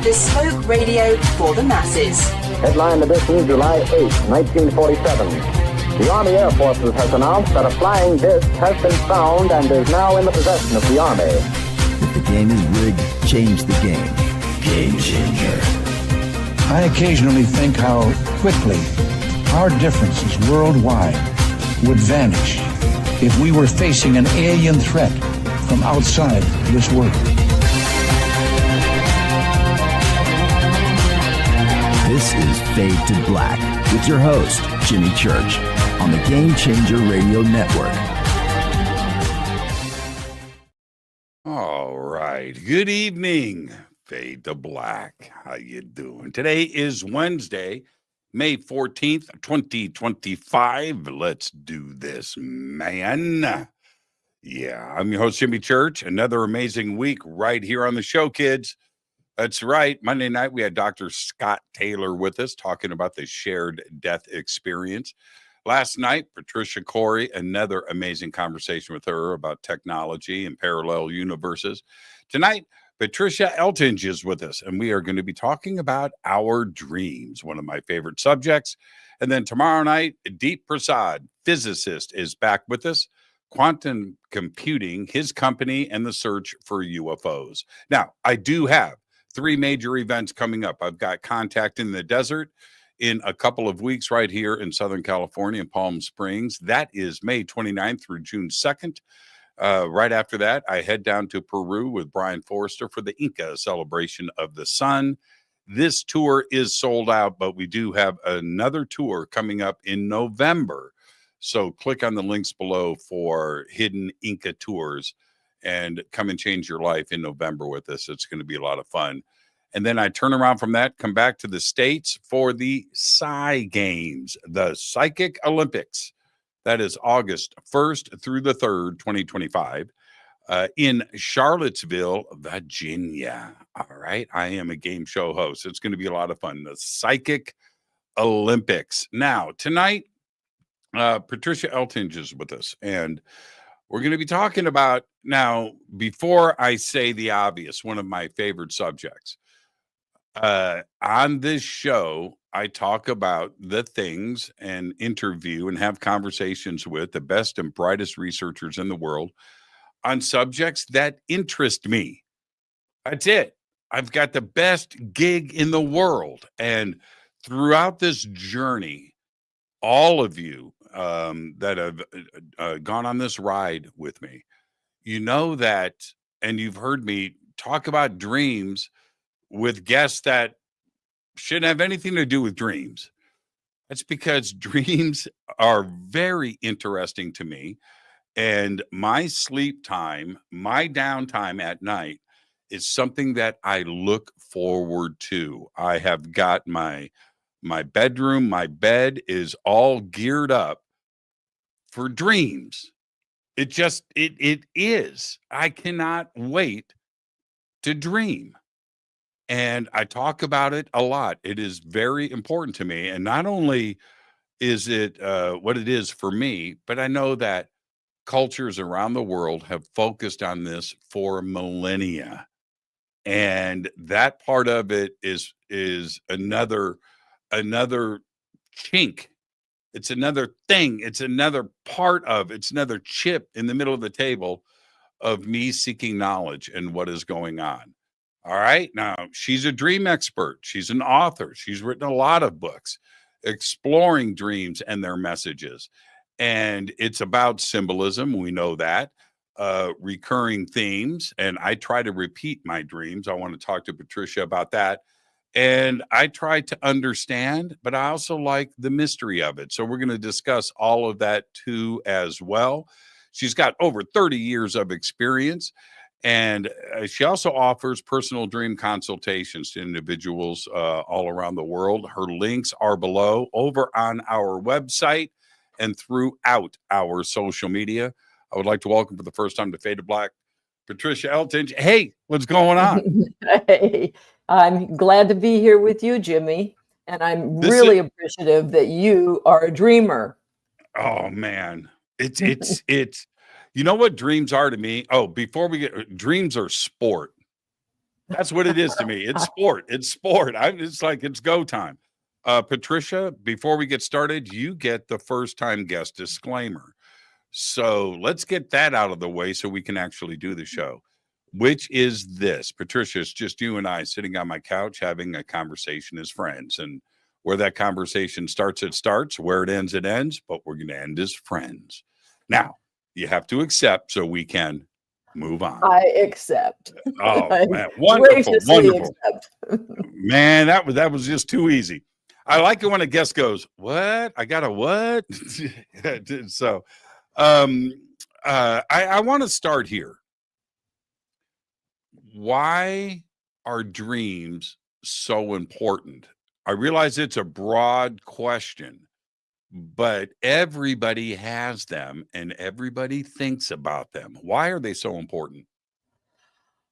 Bespoke radio for the masses. Headline edition, July 8, 1947. The Army Air Forces has announced that a flying disc has been found and is now in the possession of the Army. If the game is rigged, change the game. Game changer. I occasionally think how quickly our differences worldwide would vanish if we were facing an alien threat from outside this world. This is Fade to Black with your host, Jimmy Church, on the Game Changer Radio Network. All right. Good evening, Fade to Black. How you doing? Today is Wednesday, May 14th, 2025. Let's do this, man. Yeah, I'm your host, Jimmy Church. Another amazing week right here on the show, kids. That's right. Monday night, we had Dr. Scott Taylor with us talking about the shared death experience. Last night, Patricia Corey, another amazing conversation with her about technology and parallel universes. Tonight, Patricia Eltinge is with us, and we are going to be talking about our dreams, one of my favorite subjects. And then tomorrow night, Deep Prasad, physicist, is back with us. Quantum computing, his company, and the search for UFOs. Now, I do have 3 major events coming up. I've got Contact in the Desert in a couple of weeks right here in Southern California in Palm Springs. That is May 29th through June 2nd. Right after that, I head down to Peru with Brian Forrester for the Inca Celebration of the Sun. This tour is sold out, but we do have another tour coming up in November. So click on the links below for hidden Inca tours and come and change your life in November with us. It's going to be a lot of fun. And then I turn around from that, come back to the States for the Psi Games, the Psychic Olympics. That is August 1st through the 3rd, 2025, in Charlottesville, Virginia. All right. I am a game show host. It's going to be a lot of fun. The Psychic Olympics. Now, tonight, Patricia Eltinge is with us, and we're going to be talking about, now, before I say the obvious, one of my favorite subjects. On this show, I talk about the things and interview and have conversations with the best and brightest researchers in the world on subjects that interest me. That's it. I've got the best gig in the world. And throughout this journey, all of you that have gone on this ride with me, you know that, and you've heard me talk about dreams with guests that shouldn't have anything to do with dreams. That's because dreams are very interesting to me. And my sleep time, my downtime at night is something that I look forward to. I have got my bedroom, my bed is all geared up for dreams. It is. I cannot wait to dream. And I talk about it a lot. It is very important to me. And not only is it what it is for me, but I know that cultures around the world have focused on this for millennia. And that part of it is another chink. It's another thing. It's another part of, it's another chip in the middle of the table of me seeking knowledge and what is going on. All right. Now, she's a dream expert. She's an author. She's written a lot of books exploring dreams and their messages. And it's about symbolism. We know that. Recurring themes. And I try to repeat my dreams. I want to talk to Patricia about that. And I try to understand, but I also like the mystery of it. So we're going to discuss all of that too as well. She's got over 30 years of experience. And she also offers personal dream consultations to individuals all around the world. Her links are below over on our website and throughout our social media. I would like to welcome for the first time to Fade to Black, Patricia Eltinge. Hey, what's going on? Hey, I'm glad to be here with you, Jimmy. And I'm really appreciative that you are a dreamer. Oh, man. It's you know what dreams are to me? Oh, before we get, dreams are sport. That's what it is to me. It's sport. It's sport. It's like it's go time. Patricia, before we get started, you get the first time guest disclaimer. So let's get that out of the way so we can actually do the show, which is this. Patricia, it's just you and I sitting on my couch having a conversation as friends. And where that conversation starts, it starts. Where it ends, it ends. But we're going to end as friends. Now, you have to accept so we can move on. I accept. Oh, man. Wonderful. Wonderful. Accept. Man, that was just too easy. I like it when a guest goes, what? I got a what? So I want to start here. Why are dreams so important? I realize it's a broad question, but everybody has them and everybody thinks about them. Why are they so important?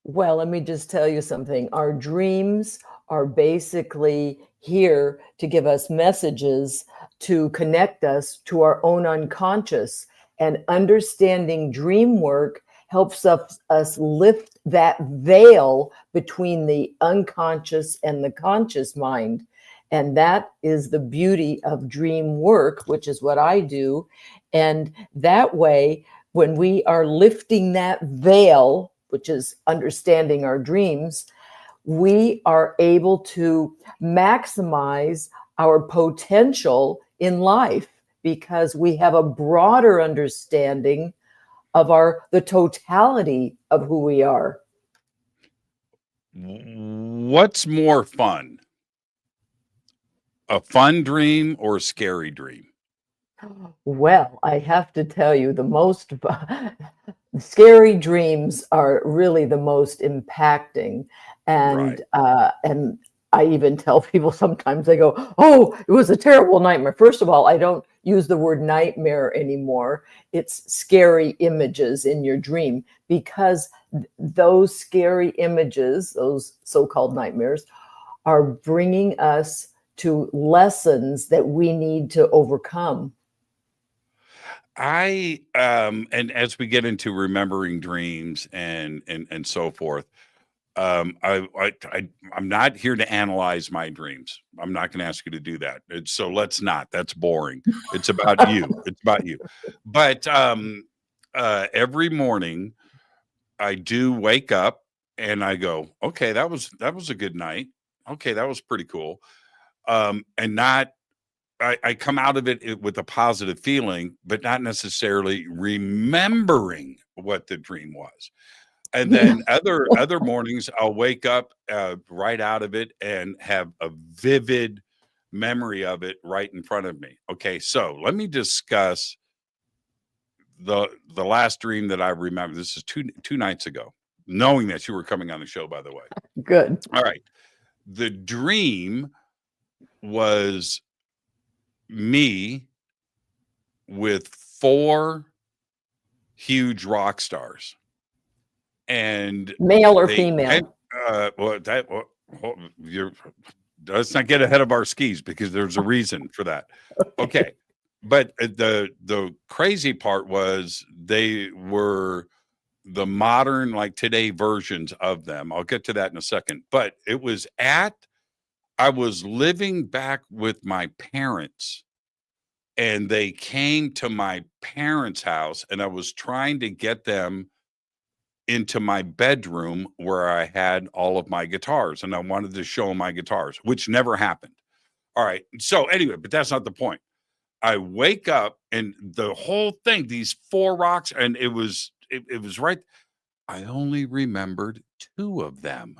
Well, let me just tell you something. Our dreams are basically here to give us messages to connect us to our own unconscious. And understanding dream work helps us lift that veil between the unconscious and the conscious mind. And that is the beauty of dream work, which is what I do. And that way, when we are lifting that veil, which is understanding our dreams, we are able to maximize our potential in life because we have a broader understanding of the totality of who we are. What's more fun? A fun dream or a scary dream? Well, I have to tell you, the most scary dreams are really the most impacting. And and I even tell people sometimes, they go, oh, it was a terrible nightmare. First of all, I don't use the word nightmare anymore. It's scary images in your dream, because those scary images, those so-called nightmares, are bringing us to lessons that we need to overcome. And as we get into remembering dreams and so forth, I'm not here to analyze my dreams. I'm not going to ask you to do that. So let's not. That's boring. It's about you. It's about you. But every morning I do wake up and I go, okay, that was a good night. Okay, that was pretty cool. And not. I come out of it with a positive feeling, but not necessarily remembering what the dream was. And then other mornings, I'll wake up right out of it and have a vivid memory of it right in front of me. Okay, so let me discuss the last dream that I remember. This is two nights ago, knowing that you were coming on the show, by the way. Good. All right. The dream was me with 4 huge rock stars, and male or female. Let's not get ahead of our skis, because there's a reason for that. Okay. But the crazy part was they were the modern, like today, versions of them. I'll get to that in a second. But it was I was living back with my parents, and they came to my parents' house, and I was trying to get them into my bedroom where I had all of my guitars, and I wanted to show them my guitars, which never happened. All right. So anyway, but that's not the point. I wake up and the whole thing, these 4 rocks, and it was right. I only remembered 2 of them.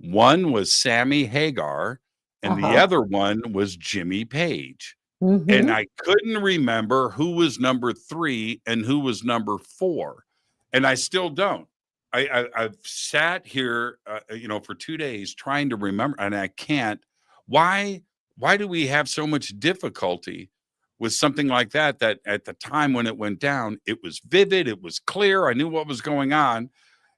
One was Sammy Hagar, and the other one was Jimmy Page. Mm-hmm. And I couldn't remember who was number 3 and who was number 4. And I still don't. I've sat here, for 2 days trying to remember, and I can't. Why do we have so much difficulty with something like that at the time when it went down, it was vivid, it was clear, I knew what was going on,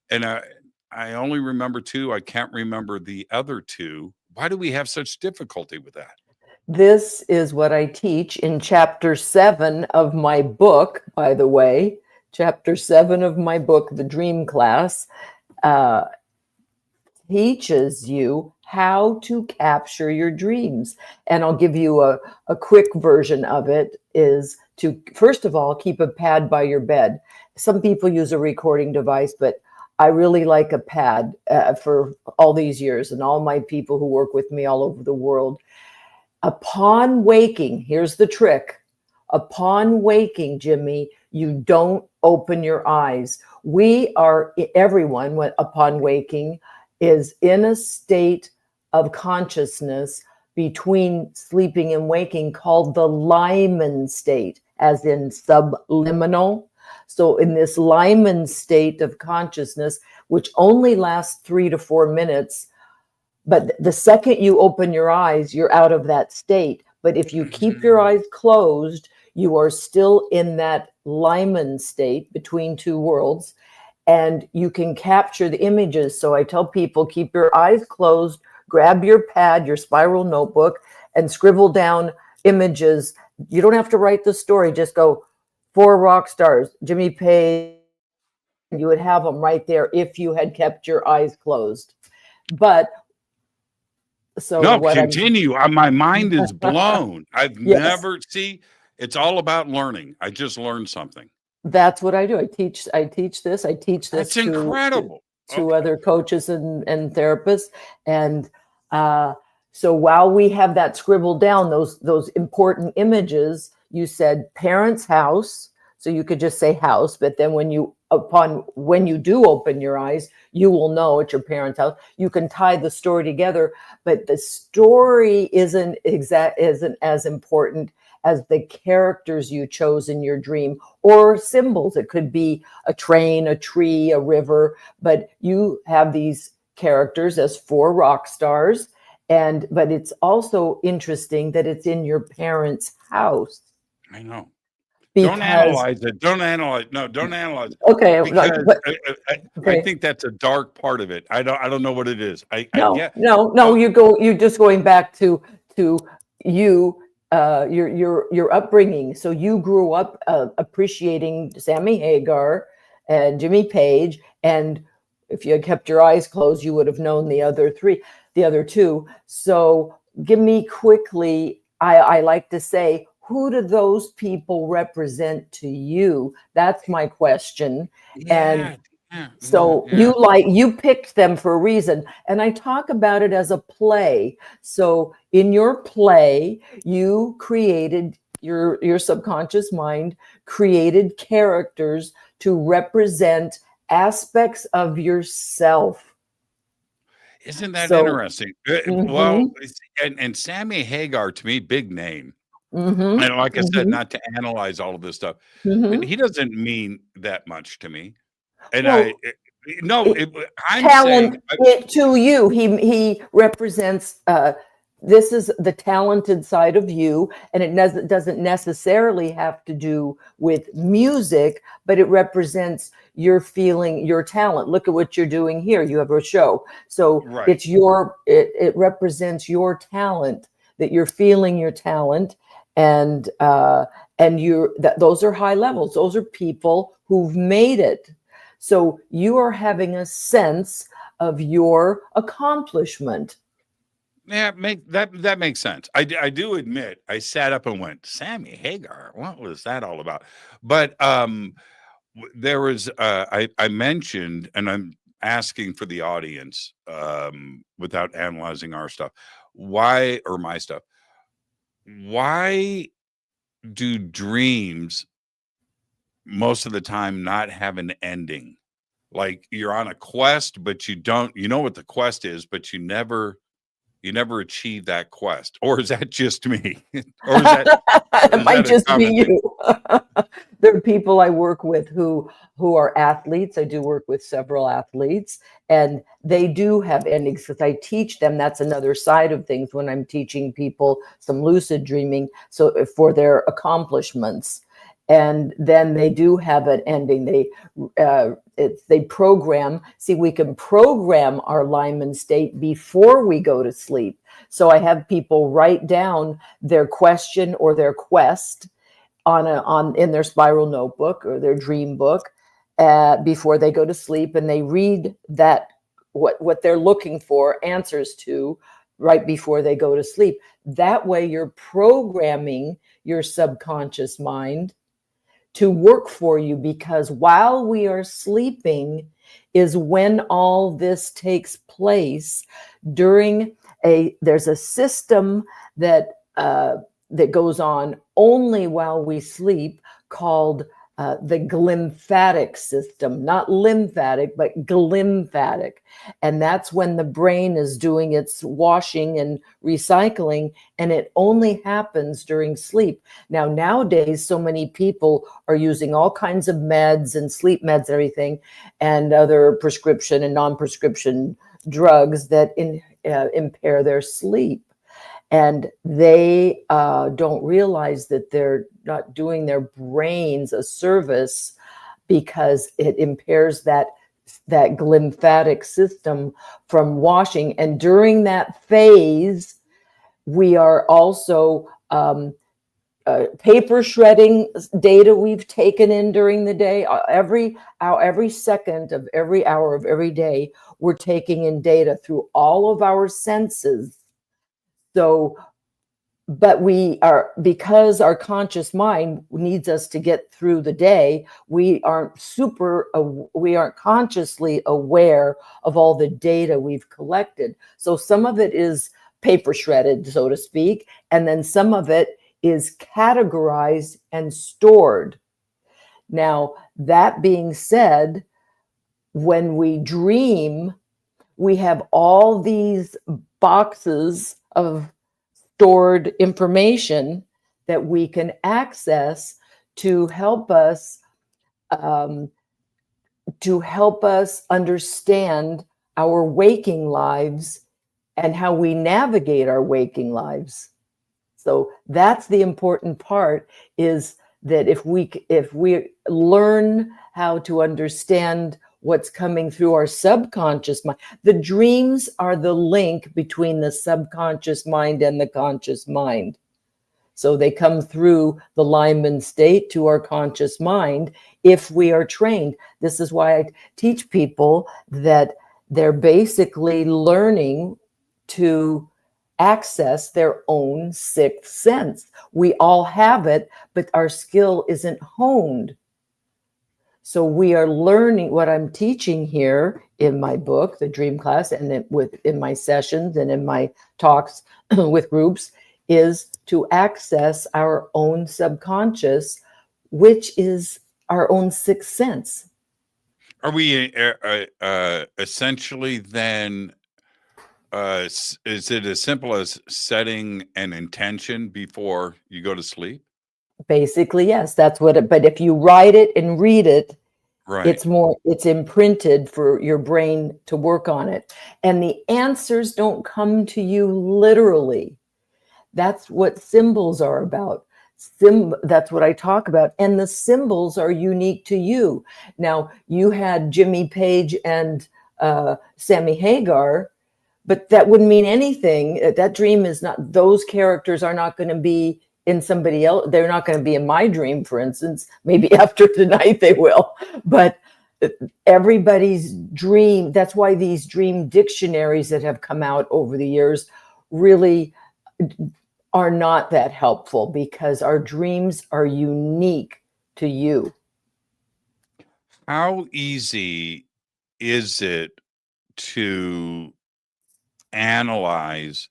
and I only remember 2. I can't remember the other 2. Why do we have such difficulty with that? This is what I teach in chapter 7 of my book, by the way. Chapter 7 of my book, The Dream Class. teaches you how to capture your dreams. And I'll give you a quick version of it is to, first of all, keep a pad by your bed. Some people use a recording device, but I really like a pad for all these years and all my people who work with me all over the world. Upon waking, here's the trick. Upon waking, Jimmy, you don't open your eyes. Everyone, upon waking, is in a state of consciousness between sleeping and waking called the Lyman state, as in subliminal. So in this Lyman state of consciousness, which only lasts 3 to 4 minutes, but the second you open your eyes, you're out of that state. But if you keep your eyes closed, you are still in that Lyman state between two worlds, and you can capture the images. So I tell people, keep your eyes closed, grab your pad, your spiral notebook, and scribble down images. You don't have to write the story. Just go 4 rock stars, Jimmy Page. You would have them right there if you had kept your eyes closed. But so no, continue. My mind is blown. I've Yes. never it's all about learning. I just learned something. That's what I do. I teach this. That's incredible. to other coaches and therapists. And so while we have that scribbled down, those important images, you said parents' house. So you could just say house, but then when you do open your eyes, you will know it's your parents' house. You can tie the story together, but the story isn't as important as the characters you chose in your dream, or symbols. It could be a train, a tree, a river, but you have these characters as 4 rock stars. But it's also interesting that it's in your parents' house. I know. Because, don't analyze it. Don't analyze. No, don't analyze it. Okay. Because Okay. I think that's a dark part of it. I don't know what it is. No. You're just going back to you, your upbringing. So you grew up appreciating Sammy Hagar and Jimmy Page, and if you had kept your eyes closed, you would have known the other two. So give me quickly. I like to say, who do those people represent to you? That's my question. You picked them for a reason. And I talk about it as a play. So in your play, you created your subconscious mind created characters to represent aspects of yourself. Isn't that interesting? Well, and Sammy Hagar, to me, big name. And like I said, not to analyze all of this stuff, but he doesn't mean that much to me. And I'm talent saying to you. He represents. This is the talented side of you, and it doesn't necessarily have to do with music, but it represents your feeling, your talent. Look at what you're doing here. You have a show, so it's it represents your talent, that you're feeling your talent. And those are high levels. Those are people who've made it. So you are having a sense of your accomplishment. Yeah, that makes sense. I do admit I sat up and went, Sammy Hagar, what was that all about? But there was I mentioned, and I'm asking for the audience without analyzing our stuff, my stuff. Why do dreams most of the time not have an ending? Like you're on a quest, but you know what the quest is, but you never achieve that quest. Or is that just me? Or is that it might just be you. There are people I work with who are athletes. I do work with several athletes, and they do have endings because I teach them. That's another side of things when I'm teaching people some lucid dreaming, so for their accomplishments. And then they do have an ending. They program. See, we can program our Lyman state before we go to sleep. So I have people write down their question or their quest in their spiral notebook or their dream book before they go to sleep, and they read that what they're looking for answers to right before they go to sleep. That way you're programming your subconscious mind to work for you, because while we are sleeping is when all this takes place. There's a system that goes on only while we sleep called the glymphatic system, not lymphatic, but glymphatic. And that's when the brain is doing its washing and recycling, and it only happens during sleep. Now, nowadays, so many people are using all kinds of meds and sleep meds and everything, and other prescription and non-prescription drugs that impair their sleep. And they don't realize that they're not doing their brains a service, because it impairs that glymphatic system from washing. And during that phase, we are also paper shredding data we've taken in during the day. Every second of every hour of every day, we're taking in data through all of our senses. So, but because our conscious mind needs us to get through the day, we aren't consciously aware of all the data we've collected. So some of it is paper shredded, so to speak, and then some of it is categorized and stored. Now, that being said, when we dream, we have all these boxes of stored information that we can access to help us understand our waking lives and how we navigate our waking lives. So that's the important part, is that if we learn how to understand what's coming through our subconscious mind. The dreams are the link between the subconscious mind and the conscious mind. So they come through the Lyman state to our conscious mind if we are trained. This is why I teach people that they're basically learning to access their own sixth sense. We all have it, but our skill isn't honed. So we are learning what I'm teaching here in my book, The Dream Class, and in my sessions and in my talks with groups, is to access our own subconscious, which is our own sixth sense. Are we essentially then, is it as simple as setting an intention before you go to sleep? Basically, yes, that's what but if you write it and read it, right, it's imprinted for your brain to work on it. And the answers don't come to you literally. That's what symbols are about. That's what I talk about. And the symbols are unique to you. Now, you had Jimmy Page and Sammy Hagar, but that wouldn't mean anything. That dream is not, those characters are not going to be in somebody else. They're not going to be in my dream, for instance. Maybe after tonight they will. But everybody's dream, that's why these dream dictionaries that have come out over the years really are not that helpful, because our dreams are unique to you. How easy is it to analyze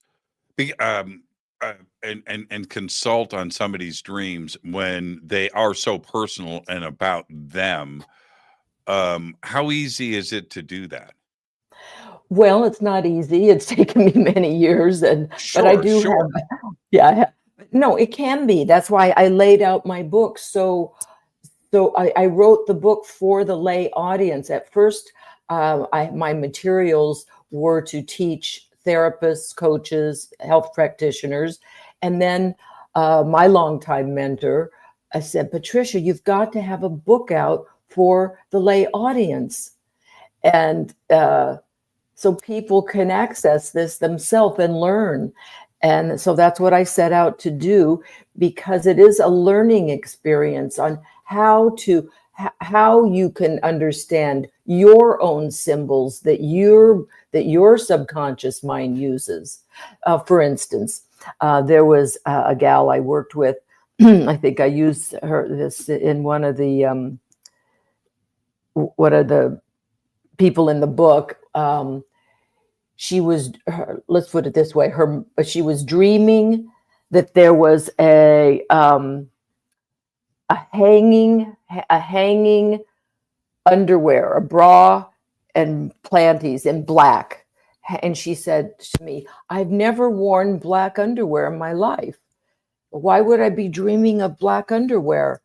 and consult on somebody's dreams when they are so personal and about them? How easy is it to do that? Well, it's not easy. It's taken me many years, but I do have. No, it can be. That's why I laid out my book. So I wrote the book for the lay audience. At first, my materials were to teach therapists, coaches, health practitioners. And then my longtime mentor, I said, Patricia, you've got to have a book out for the lay audience. And so people can access this themselves and learn. And so that's what I set out to do, because it is a learning experience on how to how you can understand your own symbols that your subconscious mind uses. For instance, there was a gal I worked with. I think I used this in one of the people in the book. Let's put it this way, she was dreaming that there was a hanging underwear, a bra and panties in black. And she said to me, I've never worn black underwear in my life. Why would I be dreaming of black underwear?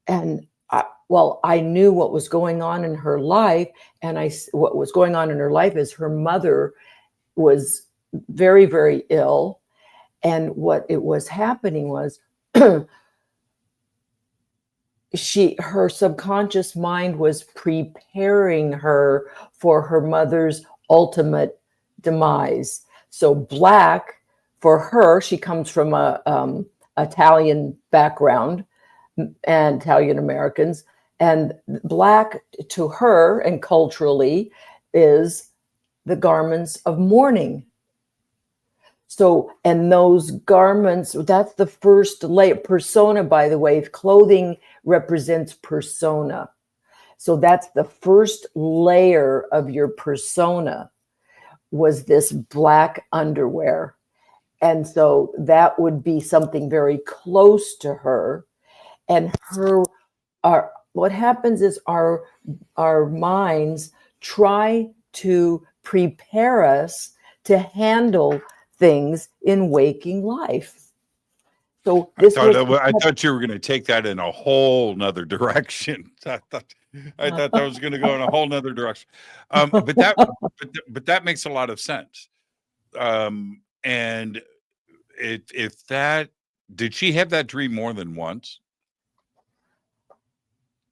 And I knew what was going on in her life. And what was going on in her life is her mother was very, very ill. And what it was happening was her subconscious mind was preparing her for her mother's ultimate demise. So black for her, she comes from a Italian background and Italian Americans, and black to her and culturally is the garments of mourning. So, and those garments, that's the first layer. Persona, by the way, clothing represents persona. So that's the first layer of your persona, was this black underwear. And so that would be something very close to her. And what happens is our minds try to prepare us to handle things in waking life. So I thought you were going to take that in a whole nother direction. I thought that was going to go in a whole nother direction. But that makes a lot of sense. And did she have that dream more than once?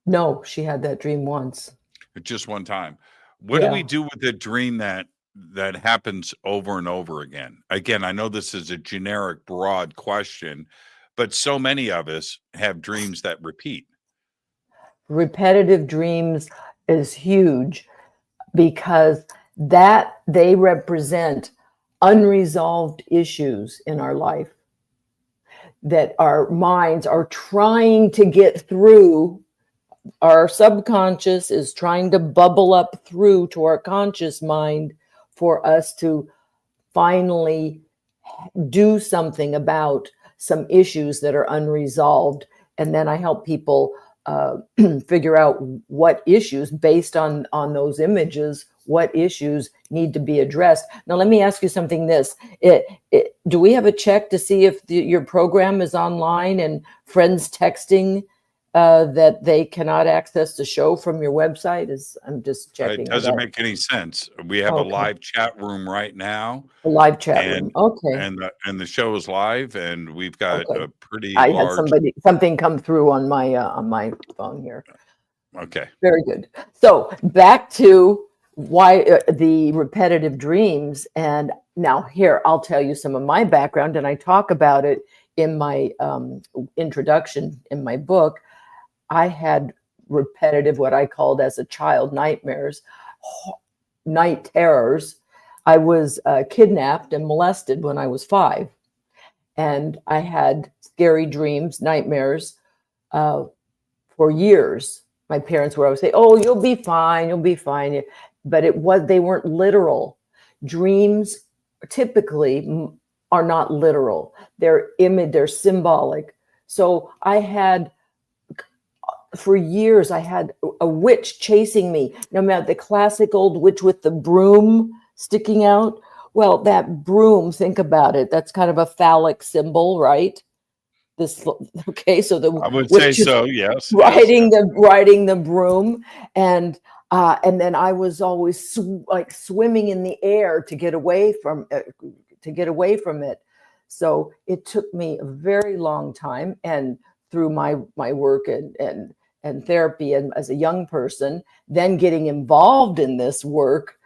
No, she had that dream once. Just one time. What do we do with the dream that happens over and over again? Again, I know this is a generic, broad question, but so many of us have dreams that repeat. Repetitive dreams is huge because that they represent unresolved issues in our life that our minds are trying to get through. Our subconscious is trying to bubble up through to our conscious mind for us to finally do something about some issues that are unresolved. And then I help people figure out what issues, based on those images, what issues need to be addressed. Now, let me ask you something. Do we have a check to see if your program is online and friends texting that they cannot access the show from your website? I'm just checking. It doesn't make any sense. We have a live chat room right now. A live chat room. Okay. And the show is live, and we've got a pretty I large... had something come through on my phone here. Okay. Very good. So back to why the repetitive dreams. And now here, I'll tell you some of my background, and I talk about it in my introduction in my book. I had repetitive, what I called as a child, nightmares, night terrors. I was kidnapped and molested when I was 5. And I had scary dreams, nightmares for years. My parents would always say, oh, you'll be fine, you'll be fine. But they weren't literal. Dreams typically are not literal. They're symbolic. So for years, I had a witch chasing me. No matter the classic old witch with the broom sticking out. Well, that broom, think about it. That's kind of a phallic symbol, right? So I would say so. Yes. Riding the broom, and then I was always swimming in the air to get away from it. So it took me a very long time, and through my work and therapy, and as a young person, then getting involved in this work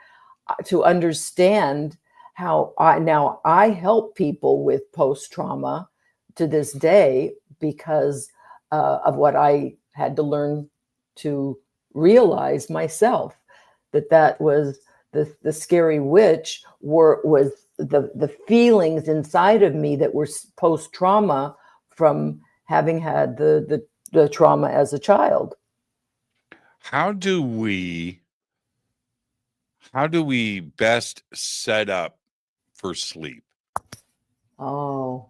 to understand how I help people with post-trauma to this day because of what I had to learn to realize myself that was the scary witch was the feelings inside of me that were post-trauma from having had the trauma as a child. How do we best set up for sleep? Oh,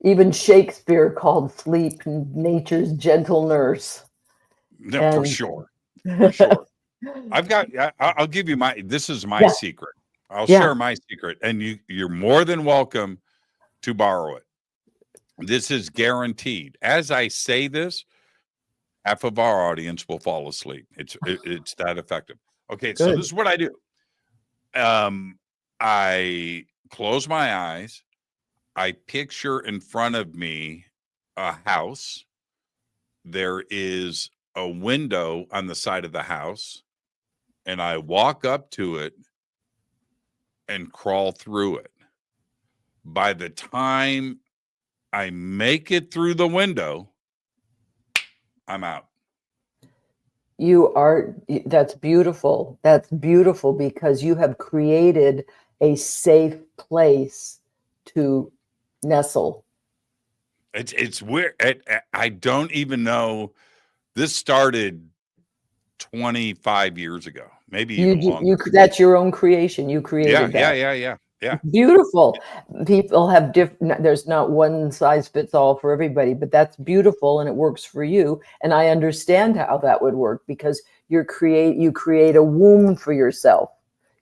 even Shakespeare called sleep nature's gentle nurse. No, for And sure. For sure. I'll give you this is my Yeah. secret. I'll Yeah. share my secret, and you're more than welcome to borrow it. This is guaranteed. As I say this, half of our audience will fall asleep. It's that effective. Okay, so Good. this is what I do. I close my eyes. I picture in front of me a house. There is a window on the side of the house, and I walk up to it and crawl through it. By the time I make it through the window, I'm out. That's beautiful. That's beautiful because you have created a safe place to nestle. It's weird. I don't even know. This started 25 years ago, maybe even longer. That's your own creation. You created that. Yeah. Beautiful. People have different, there's not one size fits all for everybody, but that's beautiful and it works for you. And I understand how that would work because you create a womb for yourself.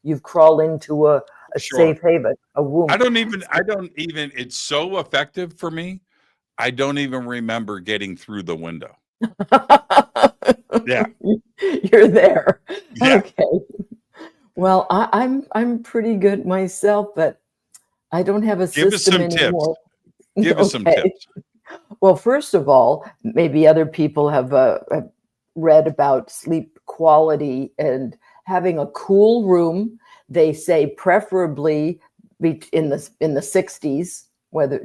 You've crawled into a Sure. safe haven, a womb. I don't even, it's so effective for me. I don't even remember getting through the window. Yeah. You're there. Yeah. Okay. Well, I'm pretty good myself, but I don't have a Give us system some anymore. tips. Give us some tips. Well, first of all, maybe other people have read about sleep quality and having a cool room. They say preferably in the 60s, whether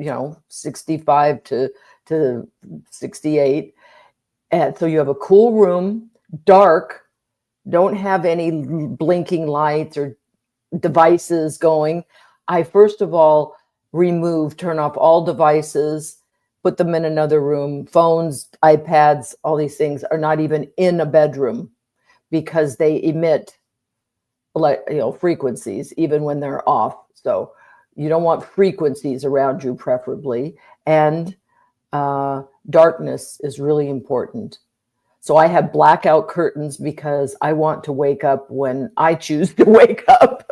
65 to 68, and so you have a cool room, dark. Don't have any blinking lights or devices going. I first of all turn off all devices, put them in another room. Phones, iPads, all these things are not even in a bedroom because they emit frequencies even when they're off. So you don't want frequencies around you, preferably. And darkness is really important. So I have blackout curtains because I want to wake up when I choose to wake up.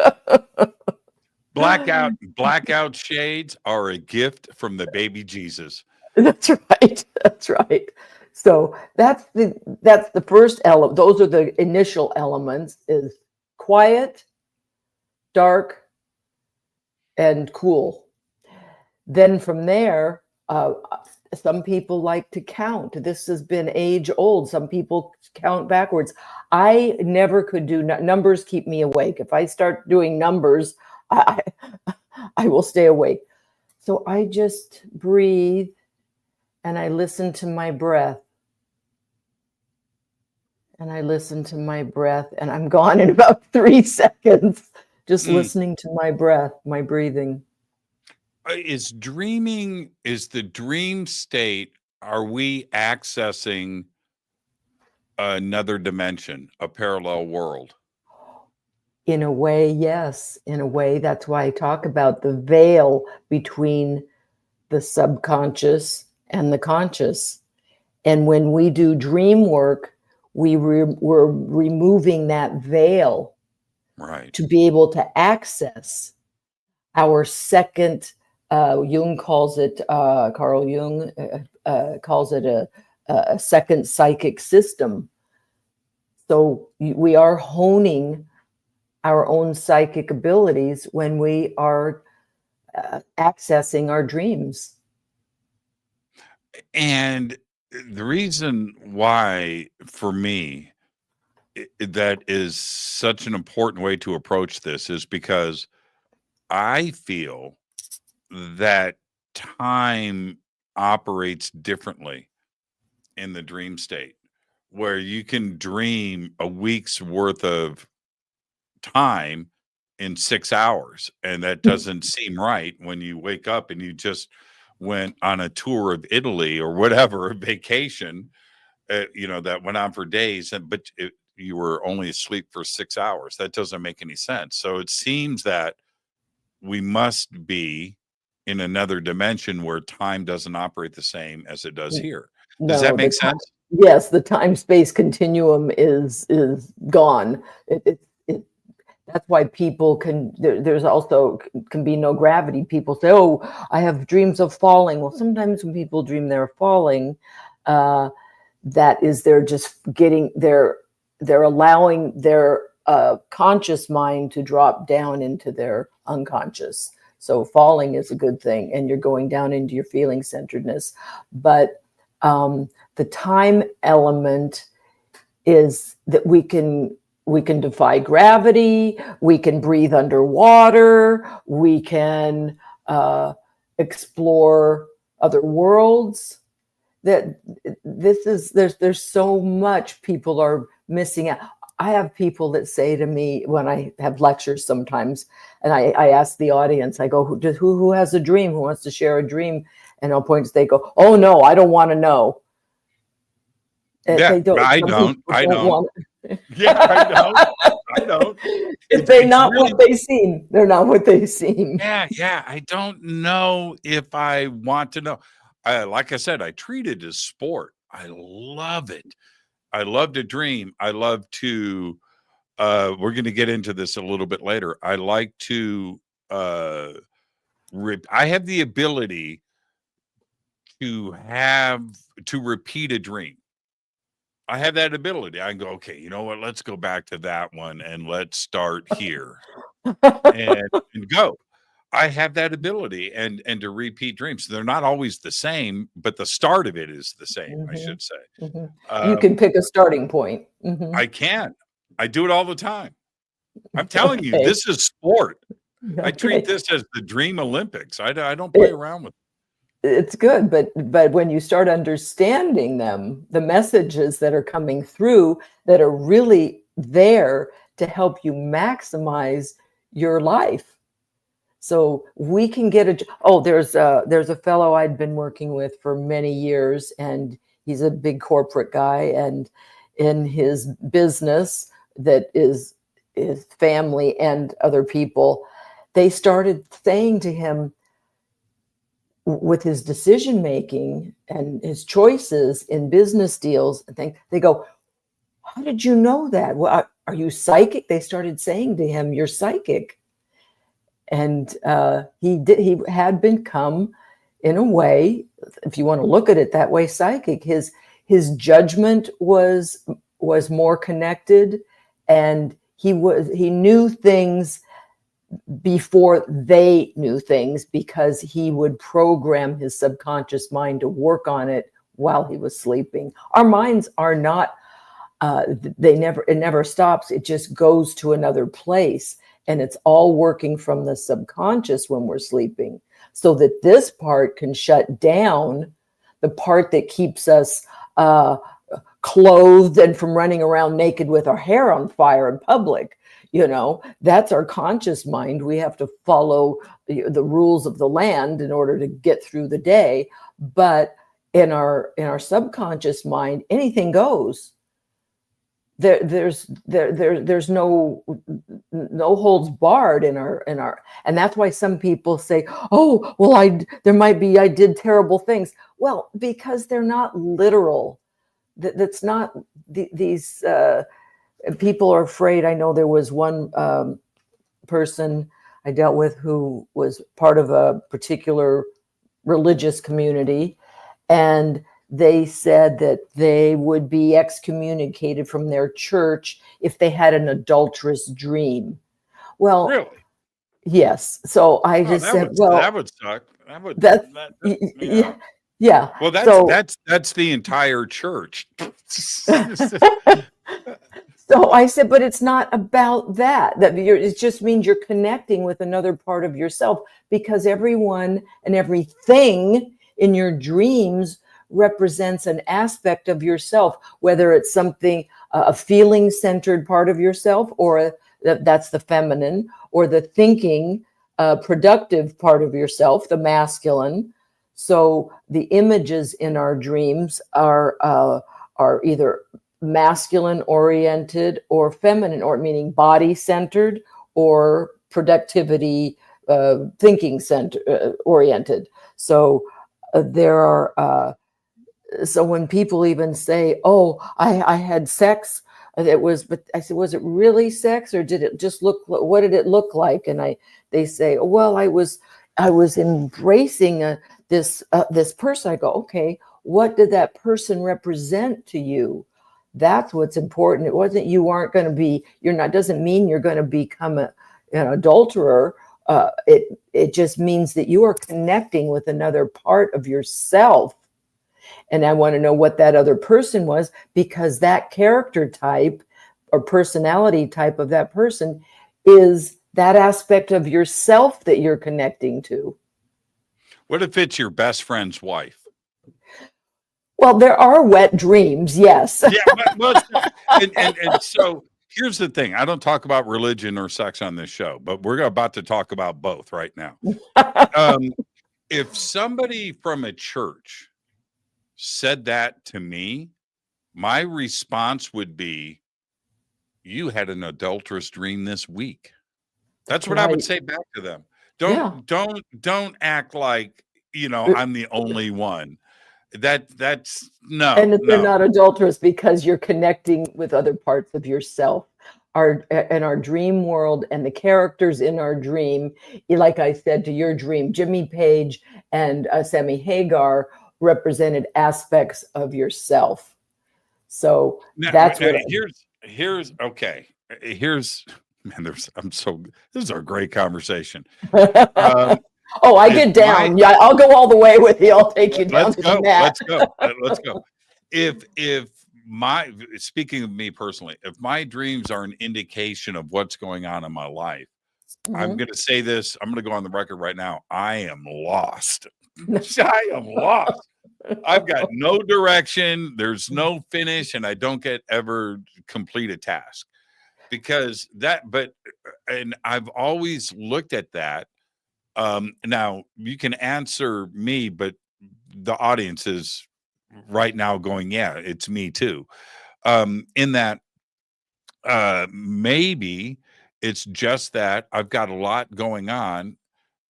Blackout shades are a gift from the baby Jesus. That's right. That's right. So that's the first element. Those are the initial elements: is quiet, dark, and cool. Then from there, some people like to count. This has been age old. Some people count backwards. I never could do numbers. Keep me awake. If I start doing numbers, I will stay awake. So I just breathe and I listen to my breath. And I listen to my breath, and I'm gone in about 3 seconds. Just listening to my breath, my breathing. Is the dream state, are we accessing another dimension, a parallel world? In a way, yes. In a way, that's why I talk about the veil between the subconscious and the conscious. And when we do dream work, we're removing that veil, right, to be able to access our second, Jung calls it, Carl Jung calls it a second psychic system. So we are honing our own psychic abilities when we are accessing our dreams. And the reason why, for me, that is such an important way to approach this is because I feel that time operates differently in the dream state, where you can dream a week's worth of time in 6 hours, and that doesn't seem right when you wake up and you just went on a tour of Italy or whatever, a vacation, that went on for days, but you were only asleep for 6 hours. That doesn't make any sense. So it seems that we must be in another dimension where time doesn't operate the same as it does here. Does that make sense? Yes, the time-space continuum is gone. That's why people there's also can be no gravity. People say, oh, I have dreams of falling. Well, sometimes when people dream they're falling, that is they're just they're allowing their conscious mind to drop down into their unconscious. So falling is a good thing, and you're going down into your feeling centeredness. But the time element is that we can defy gravity, we can breathe underwater, we can explore other worlds. That there's so much people are missing out. I have people that say to me when I have lectures sometimes, and I ask the audience, I go, who has a dream? Who wants to share a dream? And I'll point, they go, oh no, I don't want to know. Yeah, I don't. Yeah, I don't. If they're not what they seem, they're not what they seem. Yeah. I don't know if I want to know. Like I said, I treat it as sport. I love it. I love to dream. I love to, we're going to get into this a little bit later. I like to, I have the ability to repeat a dream. I have that ability. I can go, okay, you know what? Let's go back to that one and let's start here and go. I have that ability and to repeat dreams. They're not always the same, but the start of it is the same, I should say. You can pick a starting point. I can. I do it all the time. I'm telling you, this is sport. I treat this as the Dream Olympics. I don't play around with it. It's good, but when you start understanding them, the messages that are coming through that are really there to help you maximize your life. So we can get there's a fellow I'd been working with for many years, and he's a big corporate guy, and in his business that is his family and other people, they started saying to him, with his decision making and his choices in business deals and things, they go, how did you know that? Well, are you psychic? They started saying to him, you're psychic. And he had become, in a way, if you want to look at it that way, psychic. His judgment was more connected, and he knew things before they knew things, because he would program his subconscious mind to work on it while he was sleeping. Our minds are not, it never stops. It just goes to another place, and it's all working from the subconscious when we're sleeping, so that this part can shut down, the part that keeps us clothed and from running around naked with our hair on fire in public. That's our conscious mind. We have to follow the rules of the land in order to get through the day. But in our subconscious mind, anything goes. There's no holds barred in our, and that's why some people say, oh, well, I did terrible things. Well, because they're not literal. That's not these. People are afraid. I know there was one person I dealt with who was part of a particular religious community, and they said that they would be excommunicated from their church if they had an adulterous dream. Well, really? Yes. So I just said, that would suck. Yeah. Well, that's the entire church. So I said, but it's not about that. It just means you're connecting with another part of yourself, because everyone and everything in your dreams represents an aspect of yourself, whether it's something, a feeling centered part of yourself, or that's the feminine, or the thinking, productive part of yourself, the masculine. So the images in our dreams are either masculine oriented or feminine, or meaning body centered or productivity, thinking center oriented. So there are. So when people even say, "Oh, I had sex," but I said, "Was it really sex, or did it just look? What did it look like?" And they say, "Well, I was embracing this person." I go, "Okay, what did that person represent to you?" That's what's important. It wasn't you aren't going to be. You're not. Doesn't mean you're going to become an adulterer. It just means that you are connecting with another part of yourself. And I want to know what that other person was, because that character type or personality type of that person is that aspect of yourself that you're connecting to. What if it's your best friend's wife? Well, there are wet dreams, yes. Yeah, and so here's the thing. I don't talk about religion or sex on this show, but we're about to talk about both right now. If somebody from a church said that to me, my response would be, "You had an adulterous dream this week." That's what I would say back to them. Don't act like, I'm the only one. That's no. And they're not adulterous because you're connecting with other parts of yourself. Our dream world and the characters in our dream, like I said, to your dream, Jimmy Page and Sammy Hagar represented aspects of yourself. So that's what here's okay. Man, this is a great conversation. I get down. I'll go all the way with you. I'll take you down to the mat. Let's go. Speaking of me personally, if my dreams are an indication of what's going on in my life, I'm going to say this. I'm going to go on the record right now. I am lost. I am lost. I've got no direction. There's no finish, and I don't ever complete a task because and I've always looked at that. Now you can answer me, but the audience is right now going, yeah, it's me too. In that, maybe it's just that I've got a lot going on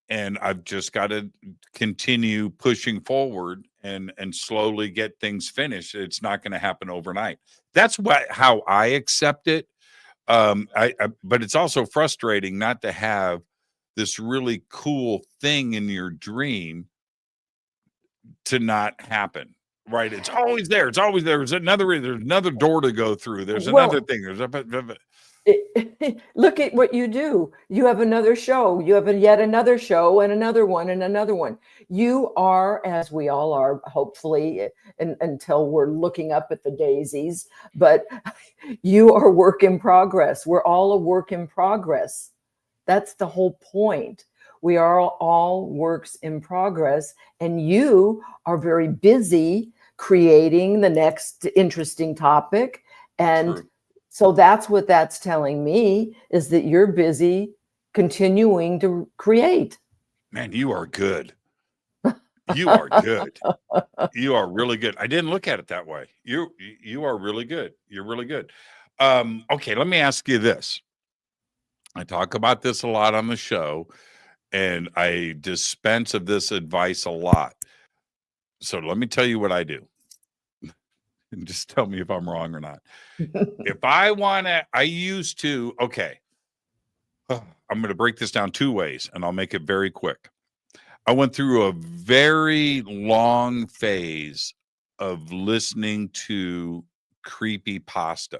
and I've just got to continue pushing forward and slowly get things finished. It's not going to happen overnight. That's how I accept it. But it's also frustrating not to have this really cool thing in your dream to not happen. Right? It's always there. It's always there. There's another door to go through. There's another thing. Look at what you do. You have another show. You have yet another show and another one and another one. You are, as we all are, hopefully, until we're looking up at the daisies, but you are work in progress. We're all a work in progress. That's the whole point. We are all works in progress, and you are very busy creating the next interesting topic. And True. So that's what that's telling me, is that you're busy continuing to create. Man, you are good. You are good. You are really good. I didn't look at it that way. You are really good. You're really good. Okay, let me ask you this. I talk about this a lot on the show, and I dispense of this advice a lot. So let me tell you what I do. And just tell me if I'm wrong or not. If I used to, okay, I'm going to break this down two ways, and I'll make it very quick. I went through a very long phase of listening to creepypasta.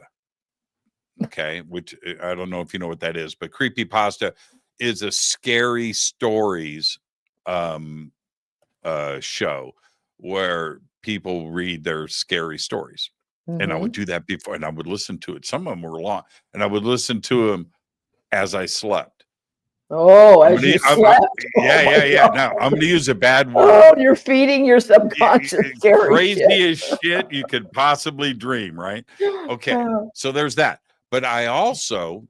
Okay, which I don't know if you know what that is, but creepypasta is a scary stories show where people read their scary stories. And I would do that before, and I would listen to it. Some of them were long, and I would listen to them as I slept. Oh, I'm as gonna, you I'm, slept. yeah. Now I'm gonna use a bad word. Oh, you're feeding your subconscious scary Crazy shit. as shit you could possibly dream, right? Okay, Oh. so there's that. But I also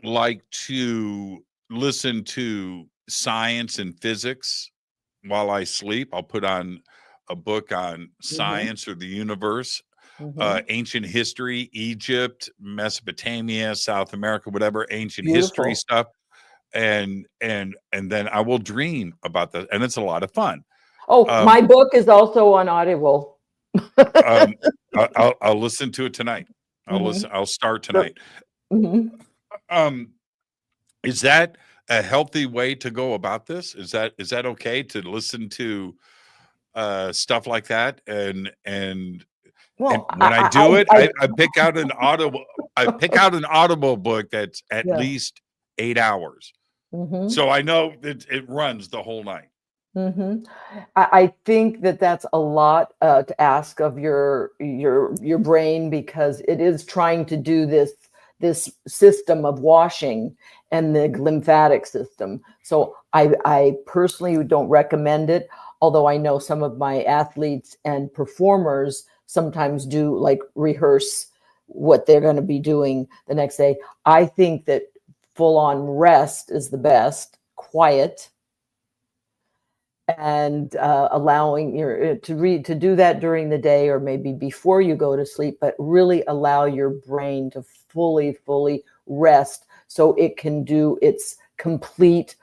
like to listen to science and physics while I sleep. I'll put on a book on science or the universe, ancient history, Egypt, Mesopotamia, South America, whatever ancient history Beautiful. stuff. And then I will dream about that, and it's a lot of fun. Oh, my book is also on Audible. I'll listen to it tonight. I'll start tonight. Is that a healthy way to go about this? Is that okay to listen to stuff like that? And Well, when I do it, I pick out an audible book that's at least 8 hours. So I know it runs the whole night. I think that's a lot to ask of your brain, because it is trying to do this system of washing and the lymphatic system. So I personally don't recommend it, although I know some of my athletes and performers sometimes do, like, rehearse what they're going to be doing the next day. I think that full-on rest is the best, quiet, and allowing to do that during the day or maybe before you go to sleep, but really allow your brain to fully rest so it can do its complete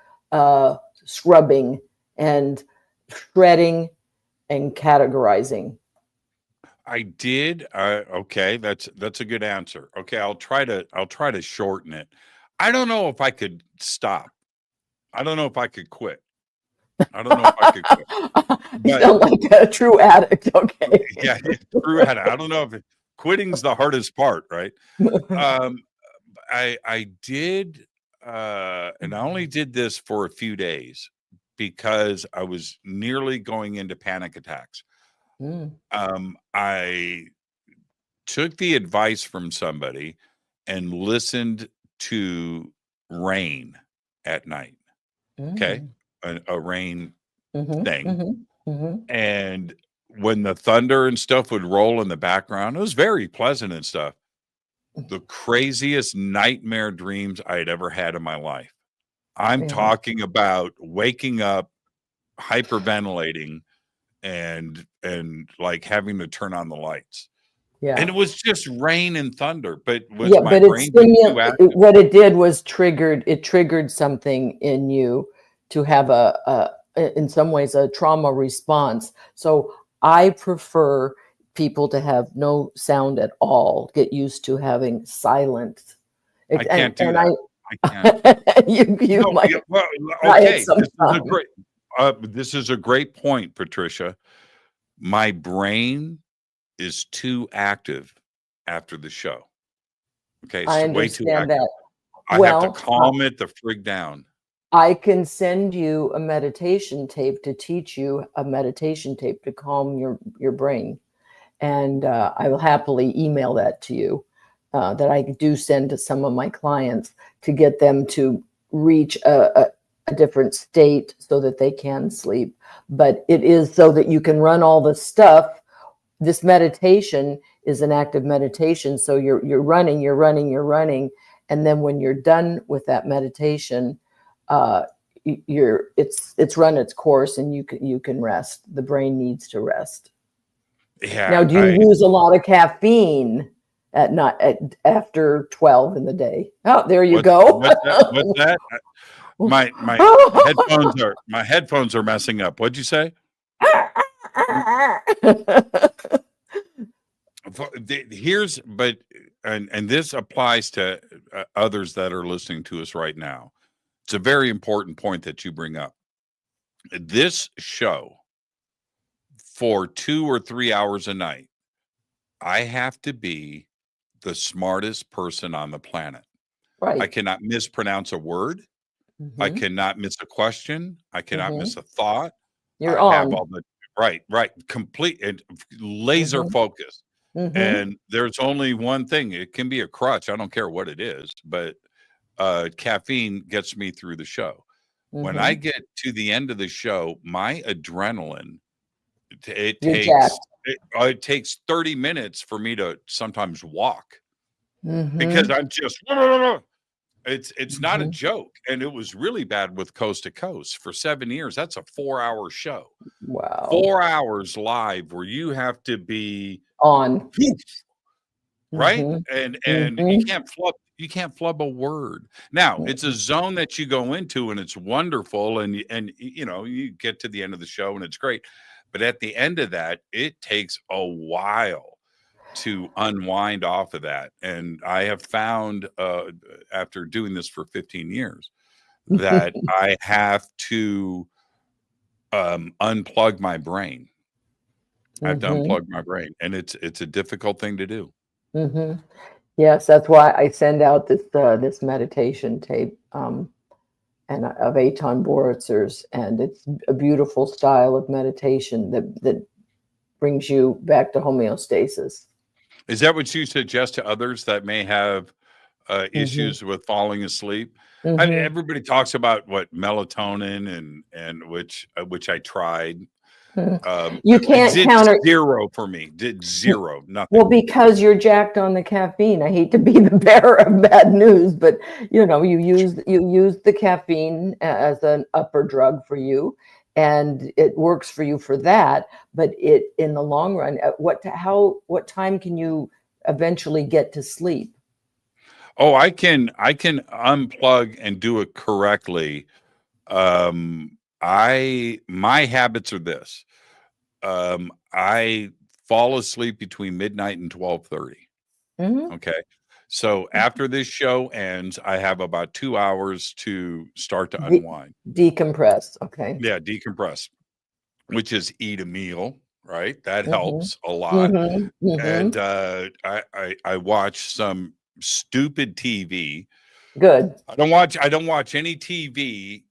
scrubbing and shredding and categorizing. I did. Okay, that's a good answer. Okay, I'll try to shorten it. I don't know if I could stop. I don't know if I could quit. I don't know if I could quit. You sound like a true addict. Okay. Yeah, true addict. I don't know if quitting's the hardest part, right? I did, and I only did this for a few days because I was nearly going into panic attacks. I took the advice from somebody and listened to rain at night. Okay. A rain thing. And when the thunder and stuff would roll in the background, it was very pleasant and stuff. The craziest nightmare dreams I had ever had in my life. I'm talking about waking up, hyperventilating, and like having to turn on the lights. And it was just rain and thunder, but was my brain too active? What it did was triggered something in you to have in some ways a trauma response. So I prefer people to have no sound at all, get used to having silence. I can't do that. I can't. You no, might okay. This is a great point, Patricia. My brain is too active after the show. Okay, it's way too active. That. I have to calm it the frig down. I can send you a meditation tape to teach you a meditation tape to calm your brain. And I will happily email that to you, that I do send to some of my clients to get them to reach a different state so that they can sleep. But it is so that you can run all the stuff. This meditation is an active meditation. So you're running. And then when you're done with that meditation, it's run its course and you can rest. The brain needs to rest. Yeah. Now, do you use a lot of caffeine at night after 12 in the day? Oh, there you go. What's that? My headphones are messing up. What'd you say? And this applies to others that are listening to us right now. It's a very important point that you bring up. This show, for 2 or 3 hours a night, I have to be the smartest person on the planet. Right. I cannot mispronounce a word. I cannot miss a question. I cannot miss a thought. You're I on. have all the right, complete and laser focus. And there's only one thing. It can be a crutch. I don't care what it is, but caffeine gets me through the show. When I get to the end of the show, my adrenaline, it You're takes jacked. it takes 30 minutes for me to sometimes walk because Mm-hmm. I'm just it's not a joke. And it was really bad with Coast to Coast for 7 years. That's a 4-hour show. Wow. 4 hours live where you have to be On. right? Mhm. And Mhm. you can't flub a word. Now, it's a Mhm. zone that you go into and it's wonderful and you know, you get to the end of the show and it's great. But at the end of that, it takes a while to unwind off of that. And I have found after doing this for 15 years that I have to unplug my brain. I have to Mhm. unplug my brain, and it's a difficult thing to do. Mhm. Yes, that's why I send out this meditation tape and of Eitan Boritzer's, and it's a beautiful style of meditation that brings you back to homeostasis. Is that what you suggest to others that may have Mhm. issues with falling asleep? Mhm. Everybody talks about what melatonin and which I tried. You It can't did counter. zero for me. Did zero, Well, nothing. because you're jacked on the caffeine. I hate to be the bearer of bad news, but you use the caffeine as an upper drug for you, and it works for you for that. But it in the long run, what time can you eventually get to sleep? Oh, I can unplug and do it correctly. I my habits are this. I fall asleep between midnight and 12:30. Hmm. Okay. So after this show ends, I have about 2 hours to start to unwind. Decompress. Okay. Yeah, decompress, which is eat a meal, right? That Hmm. helps a lot. Hmm. Hmm. And I watch some stupid TV. Good. I don't watch any TV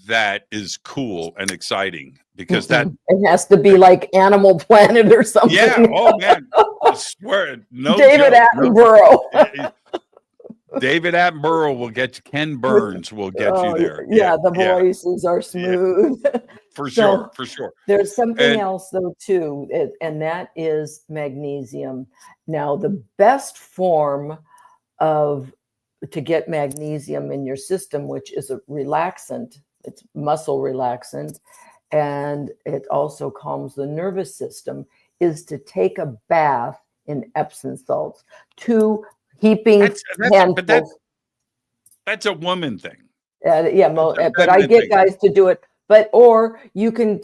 that is cool and exciting because that It has to be like Animal Planet or yeah, something. oh man, I swear, no David joke. No Attenborough. David Attenborough will get you. Ken Burns will get you Oh, there. Yeah, yeah, the yeah, voices are yeah, smooth. for sure, So for sure. there's something And else though too, and that is magnesium. Now, the best form of to get magnesium in your system, which is a relaxant, it's muscle relaxant, and it also calms the nervous system, is to take a bath in Epsom salts, 2 heaping but handfuls. that's a woman thing. Yeah, It's a but I feminine get thing. guys to do it. But or you can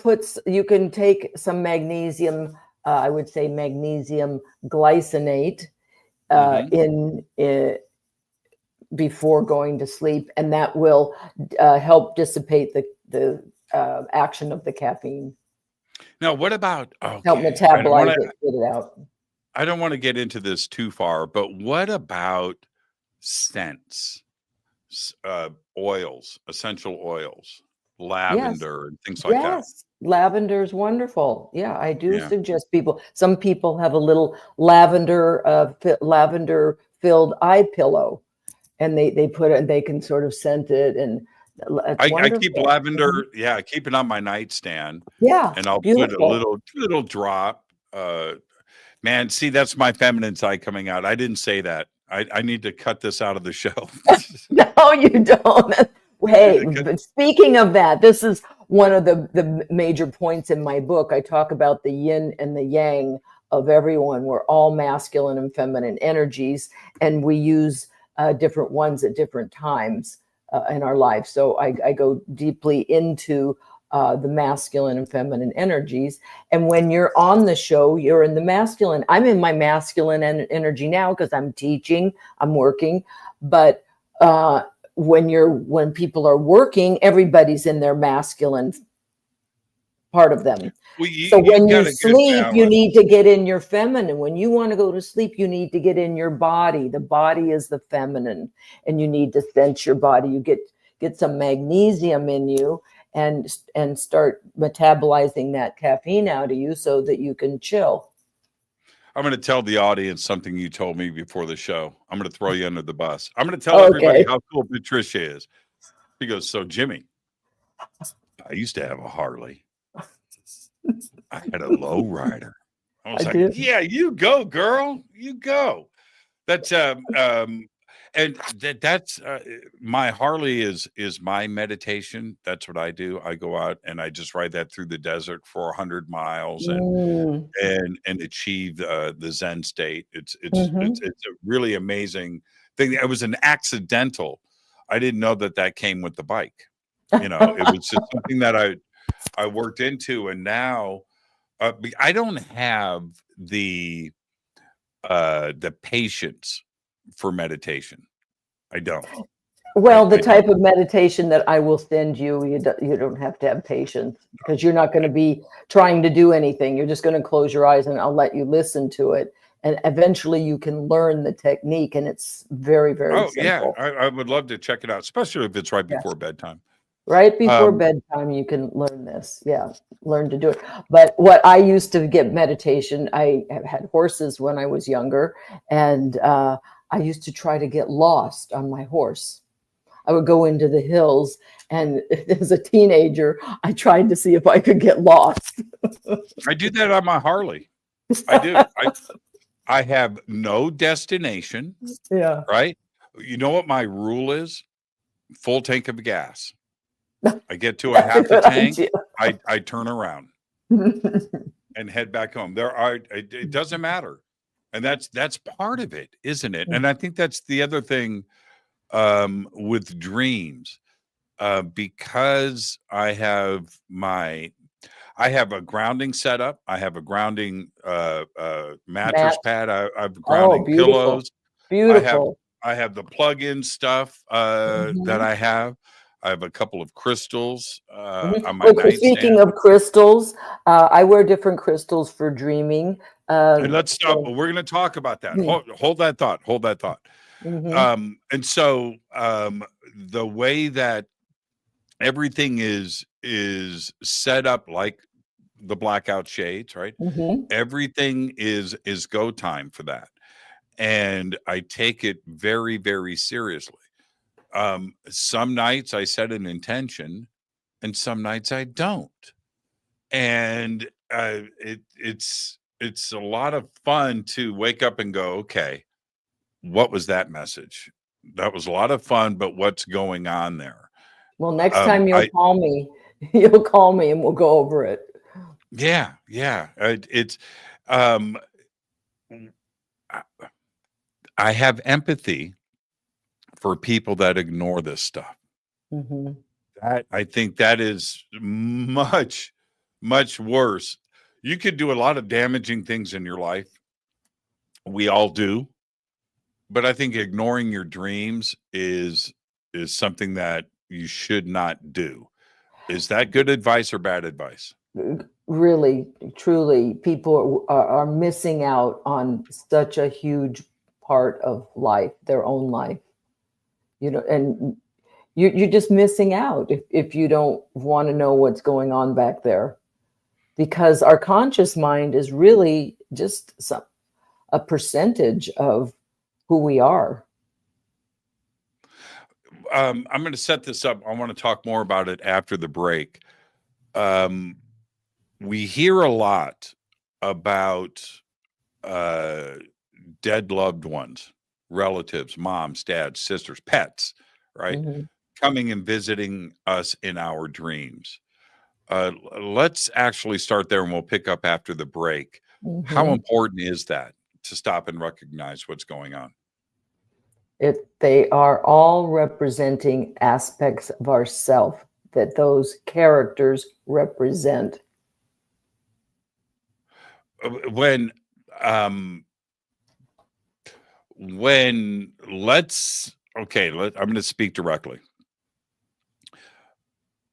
take some magnesium. I would say magnesium glycinate Hmm. in before going to sleep, and that will help dissipate the action of the caffeine. Now, what about Help okay? metabolize it, get it out. I don't want to get into this too far, but what about scents, oils, essential oils, Yes. lavender, and things like that? Yes, lavender is wonderful. Yeah, I do Yeah. suggest people. Some people have a little lavender filled eye pillow, and they put it. They can sort of scent it, and it's I keep wonderful. Mhm. lavender, yeah, I keep it on my nightstand, Yeah, and I'll put a beautiful. little drop. Man, see, that's my feminine side coming out. I didn't say that. I need to cut this out of the show. No, you don't. Hey, Because but speaking of that, this is one of the major points in my book. I talk about the yin and the yang of everyone. We're all masculine and feminine energies, and we use different ones at different times in our life. So I go deeply into the masculine and feminine energies. And when you're on the show, you're in the masculine. I'm in my masculine energy now because I'm teaching, I'm working, but when people are working, everybody's in their masculine part of them. well, So you've when you got a good sleep, you need balance. to get in your feminine. When you want to go to sleep, you need to get in your body. The body is the feminine, and you need to sense your body. You get some magnesium in you and start metabolizing that caffeine out of you so that you can chill. I'm going to tell the audience something you told me before the show. I'm going to throw you under the bus. I'm going to tell everybody Okay. how cool Patricia is. She goes, so Jimmy, I used to have a Harley. I had a lowrider. I was I like, did. yeah, you go, girl. You go. That's and that's my Harley is my meditation. That's what I do. I go out and I just ride that through the desert for 100 miles Mm. and achieve the Zen state. Mhm. It's a really amazing thing. It was an accidental. I didn't know that came with the bike. You know, it was just something that I worked into, and now I don't have the patience for meditation. I don't. Well, the I don't. type of meditation that I will send you, you don't have to have patience because you're not going to be trying to do anything. You're just going to close your eyes and I'll let you listen to it. And eventually you can learn the technique, and it's very, very Oh yeah, simple. I would love to check it out, especially if it's right Yes. before bedtime. Right before Um, bedtime, you can learn this. Yeah, learn to do it. But what I used to get meditation, I have had horses when I was younger, and I used to try to get lost on my horse. I would go into the hills, and as a teenager, I tried to see if I could get lost. I do that on my Harley. I do. I have no destination, Yeah. right? You know what my rule is? Full tank of gas. I get to a That's a half a good tank, idea. I turn around and head back home. It doesn't matter. And that's part of it, isn't it? And I think that's the other thing with dreams. Because I have a grounding setup. I have a grounding mattress Matt. pad. I have Oh, grounding beautiful. pillows. I have Beautiful. the plug-in stuff that Mhm. I have. I have a couple of crystals Mhm. on my Speaking nightstand. of crystals, I wear different crystals for dreaming. And let's stop. So, We're going to talk about that. Hold that thought. Hold that thought. mhm. And so the way that everything is set up, like the blackout shades, right? Mhm. Everything is go time for that, and I take it very, very seriously. Some nights I set an intention, and some nights I don't, and it's a lot of fun to wake up and go, okay, what was that message? That was a lot of fun, but what's going on there? Well, next time you'll I call me, you'll call me and we'll go over it. Yeah, yeah. It's um I I have empathy for people that ignore this stuff. Mhm. That I think that is much, much worse. You could do a lot of damaging things in your life. We all do, but I think ignoring your dreams is something that you should not do. Is that good advice or bad advice? Really, truly, people are missing out on such a huge part of life, their own life. And you're just missing out if you don't want to know what's going on back there, because our conscious mind is really just a percentage of who we are. I'm going to set this up. I want to talk more about it after the break. We hear a lot about dead loved ones, relatives, moms, dads, sisters, pets, right? Mhm. Coming and visiting us in our dreams. Let's actually start there and we'll pick up after the break. How Mhm. important is that to stop and recognize what's going on? They are all representing aspects of ourself that those characters represent. When um when let's okay, I'm going to speak directly.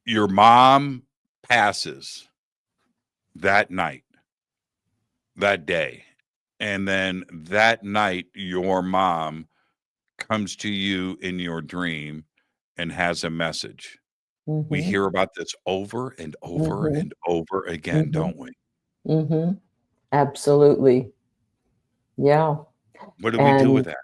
Your mom passes that night, that day, and then that night your mom comes to you in your dream and has a message. We Mhm. hear about this over and over Mhm. and over again, Mhm. don't we? Mhm. Absolutely. Yeah. What do we do with And that?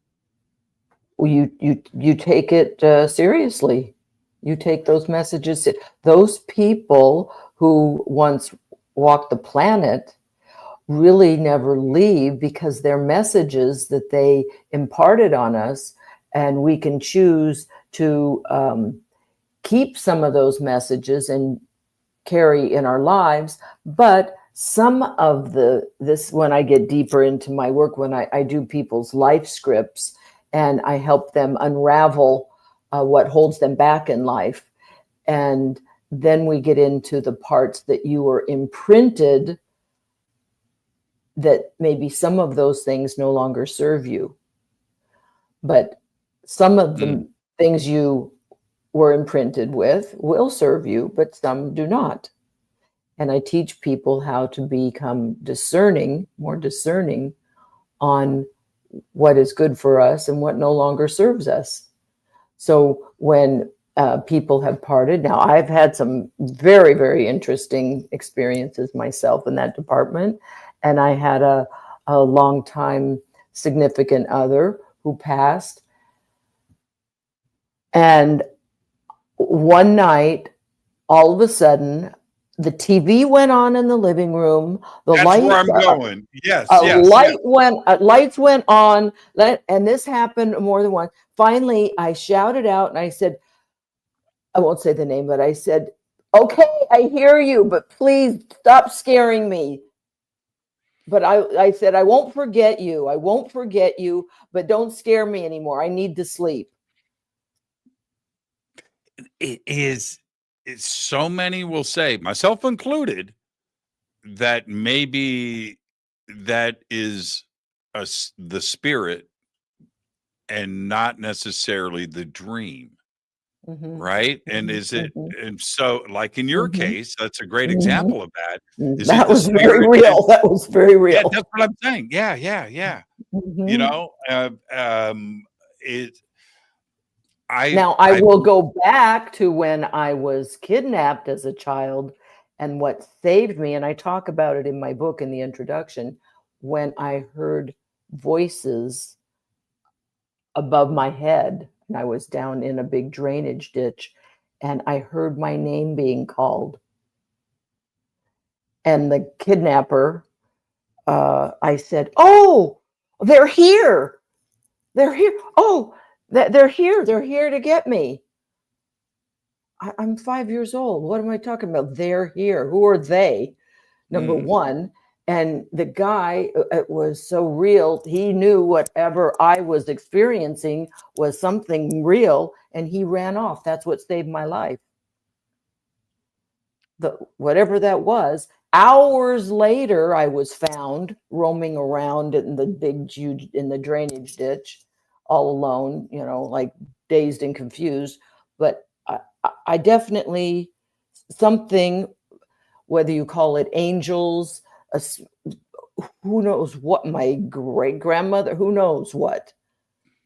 you take it seriously. You take those messages. Those people who once walked the planet really never leave because they're messages that they imparted on us, and we can choose to keep some of those messages and carry in our lives. But some of this, when I get deeper into my work, when I do people's life scripts and I help them unravel what holds them back in life, and then we get into the parts that you were imprinted, that maybe some of those things no longer serve you, but some of the things you were imprinted with will serve you, but some do not. And I teach people how to become discerning, more discerning on what is good for us and what no longer serves us. So when people have parted, now I've had some very, very interesting experiences myself in that department. And I had a long time significant other who passed. And one night, all of a sudden, the TV went on in the living room. The That's lights, where I'm going. Yes, lights went on, and this happened more than once. Finally, I shouted out and I said, I won't say the name, but I said, "Okay, I hear you, but please stop scaring me." But I said, I won't forget you. I won't forget you, but don't scare me anymore. I need to sleep. It's so many will say, myself included, that maybe that is the spirit and not necessarily the dream. Mm-hmm. Right. And is it, and so like in your case, that's a great Mm-hmm. example of that. Is That it the was very spirit? real. That was very real. Yeah, that's what I'm saying. Yeah. Mm-hmm. You know, Now, I will go back to when I was kidnapped as a child, and what saved me, and I talk about it in my book in the introduction, when I heard voices above my head, and I was down in a big drainage ditch, and I heard my name being called. And the kidnapper, I said, "Oh, they're here. They're here. Oh, they're here. They're here to get me." I'm 5 years old. What am I talking about? They're here. Who are they? Number one. And the guy, it was so real. He knew whatever I was experiencing was something real, and he ran off. That's what saved my life. Whatever that was. Hours later, I was found roaming around in the drainage ditch, all alone, like dazed and confused. But I definitely, something, whether you call it angels, who knows what, my great grandmother, who knows what,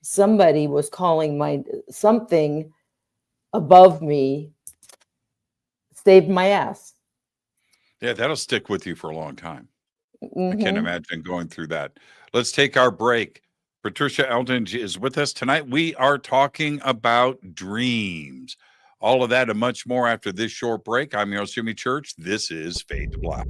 somebody was calling something above me, saved my ass. Yeah, that'll stick with you for a long time. I can't imagine going through that. Let's take our break. Patricia Eltinge is with us tonight. We are talking about dreams. All of that and much more after this short break. I'm your host, Jimmy Church. This is Fade to Black.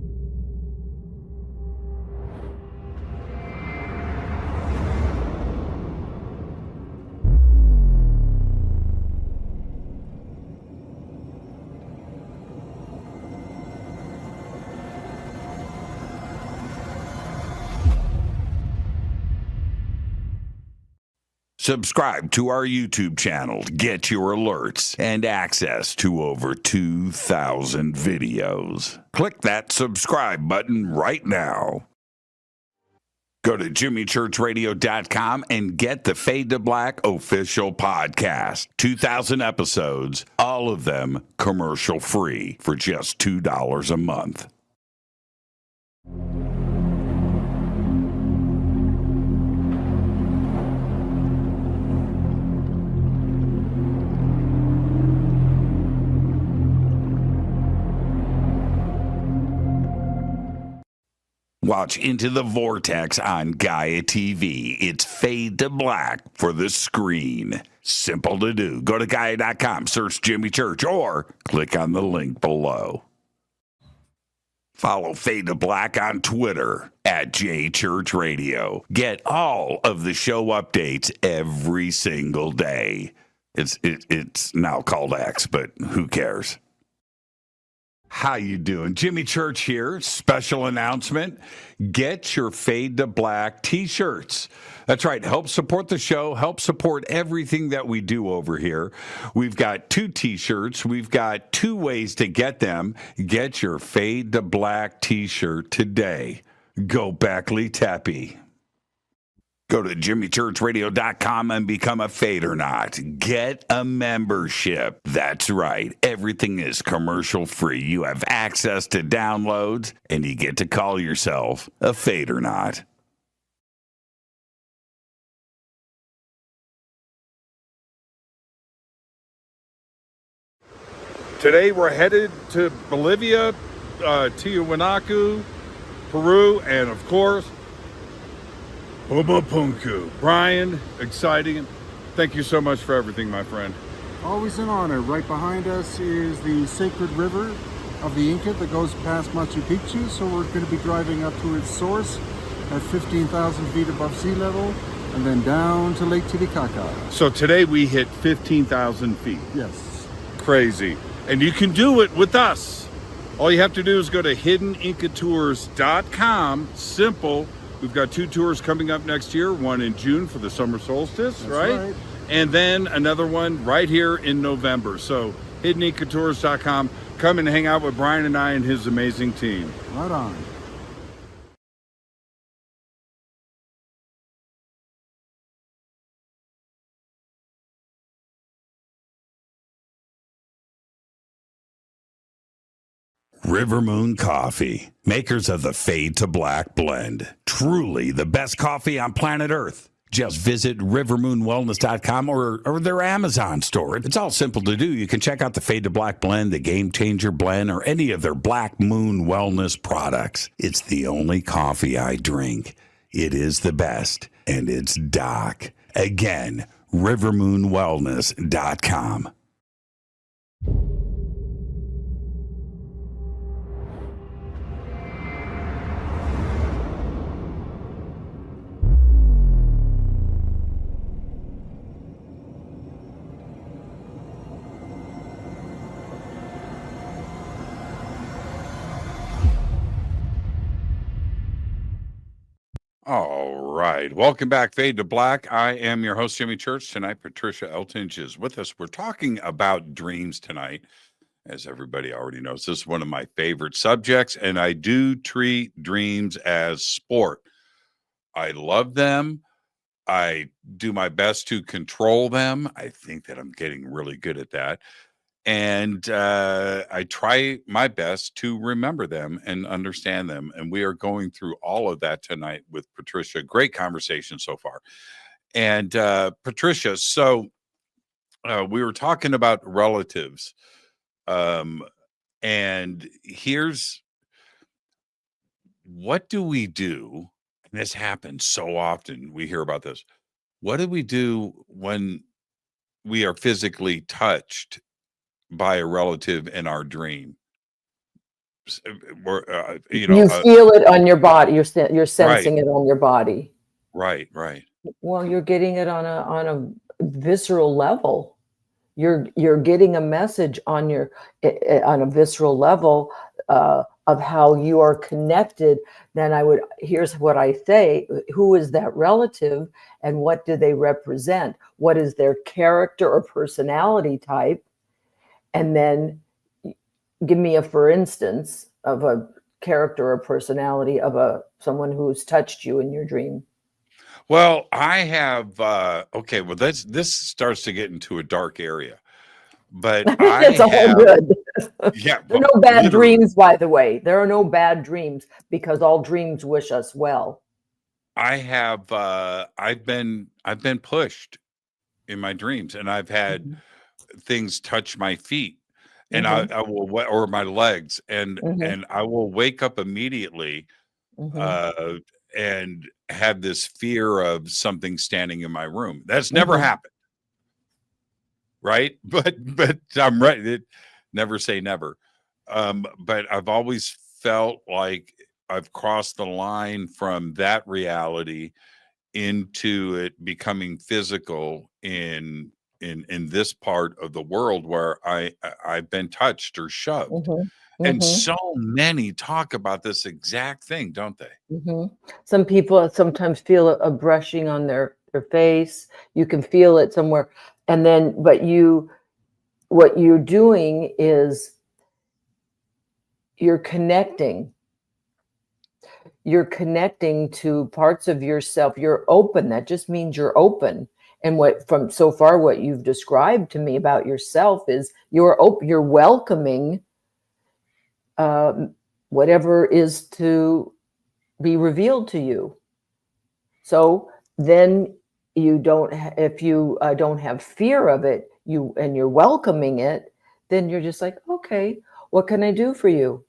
Subscribe to our YouTube channel to get your alerts and access to over 2,000 videos. Click that subscribe button right now. Go to jimmychurchradio.com and get the Fade to Black official podcast. 2,000 episodes, all of them commercial free for just $2 a month. Watch Into the Vortex on Gaia TV. It's Fade to Black for the screen. Simple to do. Go to Gaia.com, search Jimmy Church, or click on the link below. Follow Fade to Black on Twitter at JChurchRadio. Get all of the show updates every single day. It's now called X, but who cares? How you doing? Jimmy Church here. Special announcement. Get your Fade to Black t-shirts. That's right. Help support the show. Help support everything that we do over here. We've got 2 t-shirts. We've got 2 ways to get them. Get your Fade to Black t-shirt today. Go Backley Tappy. Go to jimmychurchradio.com and become a Fadernaut. Get a membership. That's right. Everything is commercial free. You have access to downloads, and you get to call yourself a Fadernaut. Today we're headed to Bolivia, Tiwanaku, Peru, and of course, Pumapunku. Brian, exciting. Thank you so much for everything, my friend. Always an honor. Right behind us is the sacred river of the Inca that goes past Machu Picchu. So we're going to be driving up to its source at 15,000 feet above sea level and then down to Lake Titicaca. So today we hit 15,000 feet. Yes. Crazy. And you can do it with us. All you have to do is go to hiddenincatours.com. Simple. We've got 2 tours coming up next year, one in June for the summer solstice, That's right? And then another one right here in November. So hiddenincatours.com. Come and hang out with Brian and I and his amazing team. Right on. River Moon Coffee, makers of the Fade to Black blend. Truly the best coffee on planet Earth. Just visit rivermoonwellness.com or their Amazon store. It's all simple to do. You can check out the Fade to Black blend, the Game Changer blend, or any of their Black Moon Wellness products. It's the only coffee I drink. It is the best, and it's Doc. Again, rivermoonwellness.com. All right. Welcome back, Fade to Black. I am your host, Jimmy Church. Tonight, Patricia Eltinge is with us. We're talking about dreams tonight. As everybody already knows, this is one of my favorite subjects, and I do treat dreams as sport. I love them. I do my best to control them. I think that I'm getting really good at that. And I try my best to remember them and understand them. And we are going through all of that tonight with Patricia. Great conversation so far. And Patricia, so we were talking about relatives. And here's what do we do? And this happens so often. We hear about this. What do we do when we are physically touched by a relative in our dream? You feel it on your body. You're sensing it on your body. Right. Well, you're getting it on a visceral level. You're getting a message on a visceral level of how you are connected. Then here's what I say: who is that relative, and what do they represent? What is their character or personality type? And then give me a for instance of a character or personality of someone who's touched you in your dream. Well, I have okay. Well, this starts to get into a dark area, but It's all good. Yeah, there are no bad dreams, by the way. There are no bad dreams because all dreams wish us well. I have. I've been pushed in my dreams, and I've had things touch my feet, and I will, or my legs, and I will wake up immediately uh, and had this fear of something standing in my room. That's never happened, right? But I'm right. Never say never. But I've always felt like I've crossed the line from that reality into it becoming physical in this part of the world where I've been touched or shoved. And so many talk about this exact thing, don't they? Some people sometimes feel a brushing on their face. You can feel it somewhere. And then, but what you're doing is you're connecting to parts of yourself. You're open. That just means you're open. And what you've described to me about yourself is you're open, you're welcoming whatever is to be revealed to you. So then you don't, if you don't have fear of it, and you're welcoming it, then you're just like, okay, what can I do for you?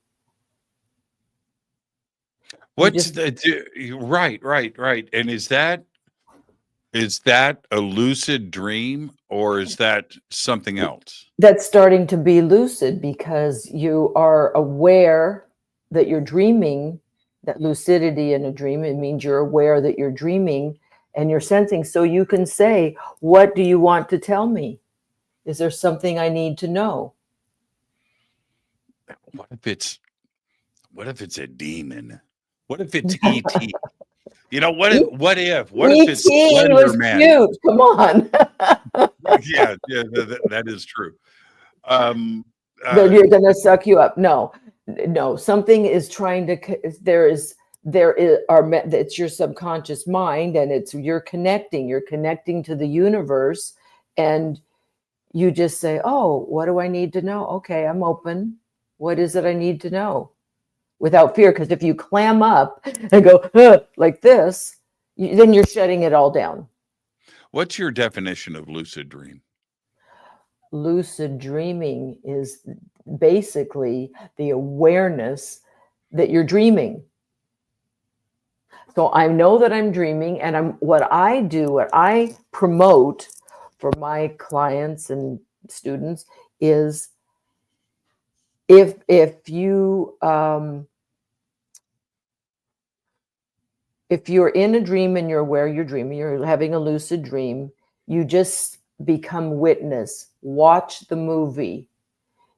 What's right. And is that a lucid dream, or is that something else? That's starting to be lucid, because you are aware that you're dreaming. That lucidity in a dream, it means you're aware that you're dreaming and you're sensing. So you can say, what do you want to tell me? Is there something I need to know? What if it's a demon? What if it's E.T.? What if it's Slender was Man? Cute. Come on. yeah, that is true. You're going to suck you up. No, something is trying to, it's your subconscious mind, and you're connecting to the universe, and you just say, oh, what do I need to know? Okay, I'm open. What is it I need to know? Without fear, because if you clam up and go like this, then you're shutting it all down. What's your definition of lucid dream? Lucid dreaming is basically the awareness that you're dreaming. So I know that I'm dreaming, and what I promote for my clients and students is, if you're in a dream and you're aware you're dreaming, you're having a lucid dream, you just become witness. Watch the movie.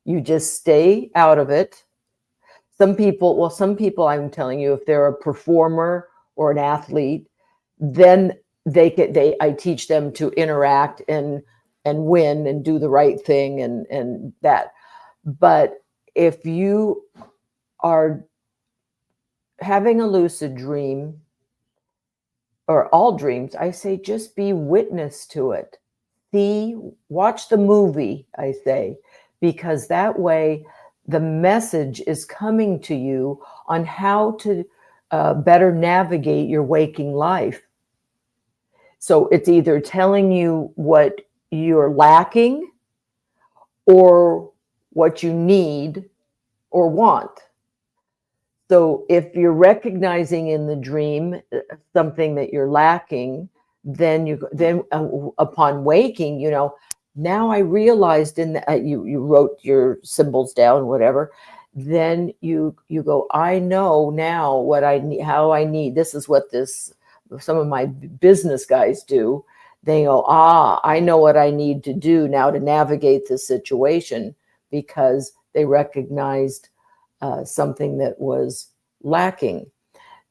You just stay out of it. Some people, I'm telling you, if they're a performer or an athlete, then I teach them to interact and win and do the right thing and that. But if you are having a lucid dream, or all dreams, I say just be witness to it. Watch the movie, I say, because that way the message is coming to you on how to better navigate your waking life. So it's either telling you what you're lacking or what you need or want. So if you're recognizing in the dream something that you're lacking, then upon waking, now I realized you wrote your symbols down, whatever. Then you go, I know now what I need, how I need. This is what some of my business guys do. They go, I know what I need to do now to navigate this situation, because they recognized something that was lacking.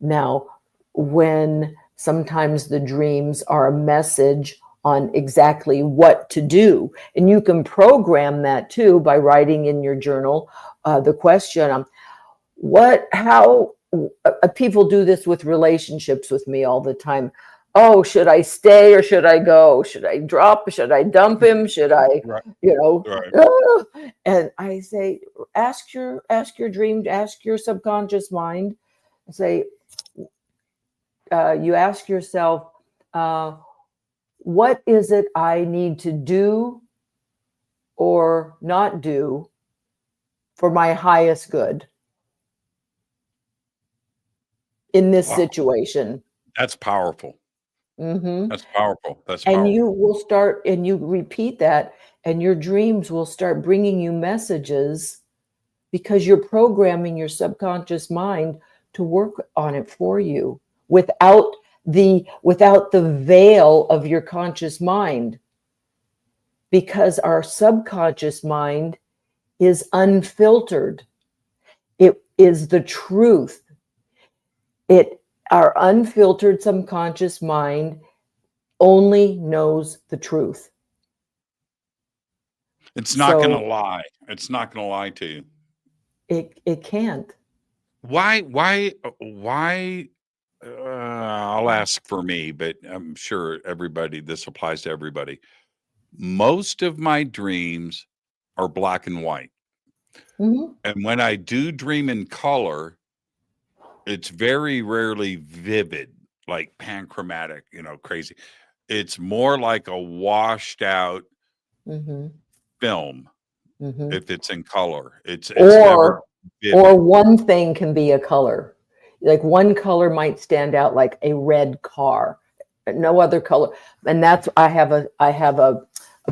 Now, when sometimes the dreams are a message on exactly what to do, and you can program that too by writing in your journal the question, people do this with relationships with me all the time. Oh, should I stay or should I go? Should I dump him? Should I, Right. And I say, ask your dream, ask your subconscious mind, say, you ask yourself, what is it I need to do or not do for my highest good? in this Wow. situation. That's powerful. Hmm. That's powerful. That's And powerful. you will start, and you repeat that, and your dreams will start bringing you messages because you're programming your subconscious mind to work on it for you without the veil of your conscious mind, because our subconscious mind is unfiltered. It is the truth. Our unfiltered subconscious mind only knows the truth. It's not going to So lie. It's not going to lie to you. it can't. Why, I'll ask for me, but I'm sure this applies to everybody. Most of my dreams are black and white. Mhm. And when I do dream in color, it's very rarely vivid, like panchromatic, crazy. It's more like a washed out Mhm. film Mhm. if it's in color. It's never Or vivid. one thing can be a color. Like one color might stand out, like a red car, but no other color. And that's I have a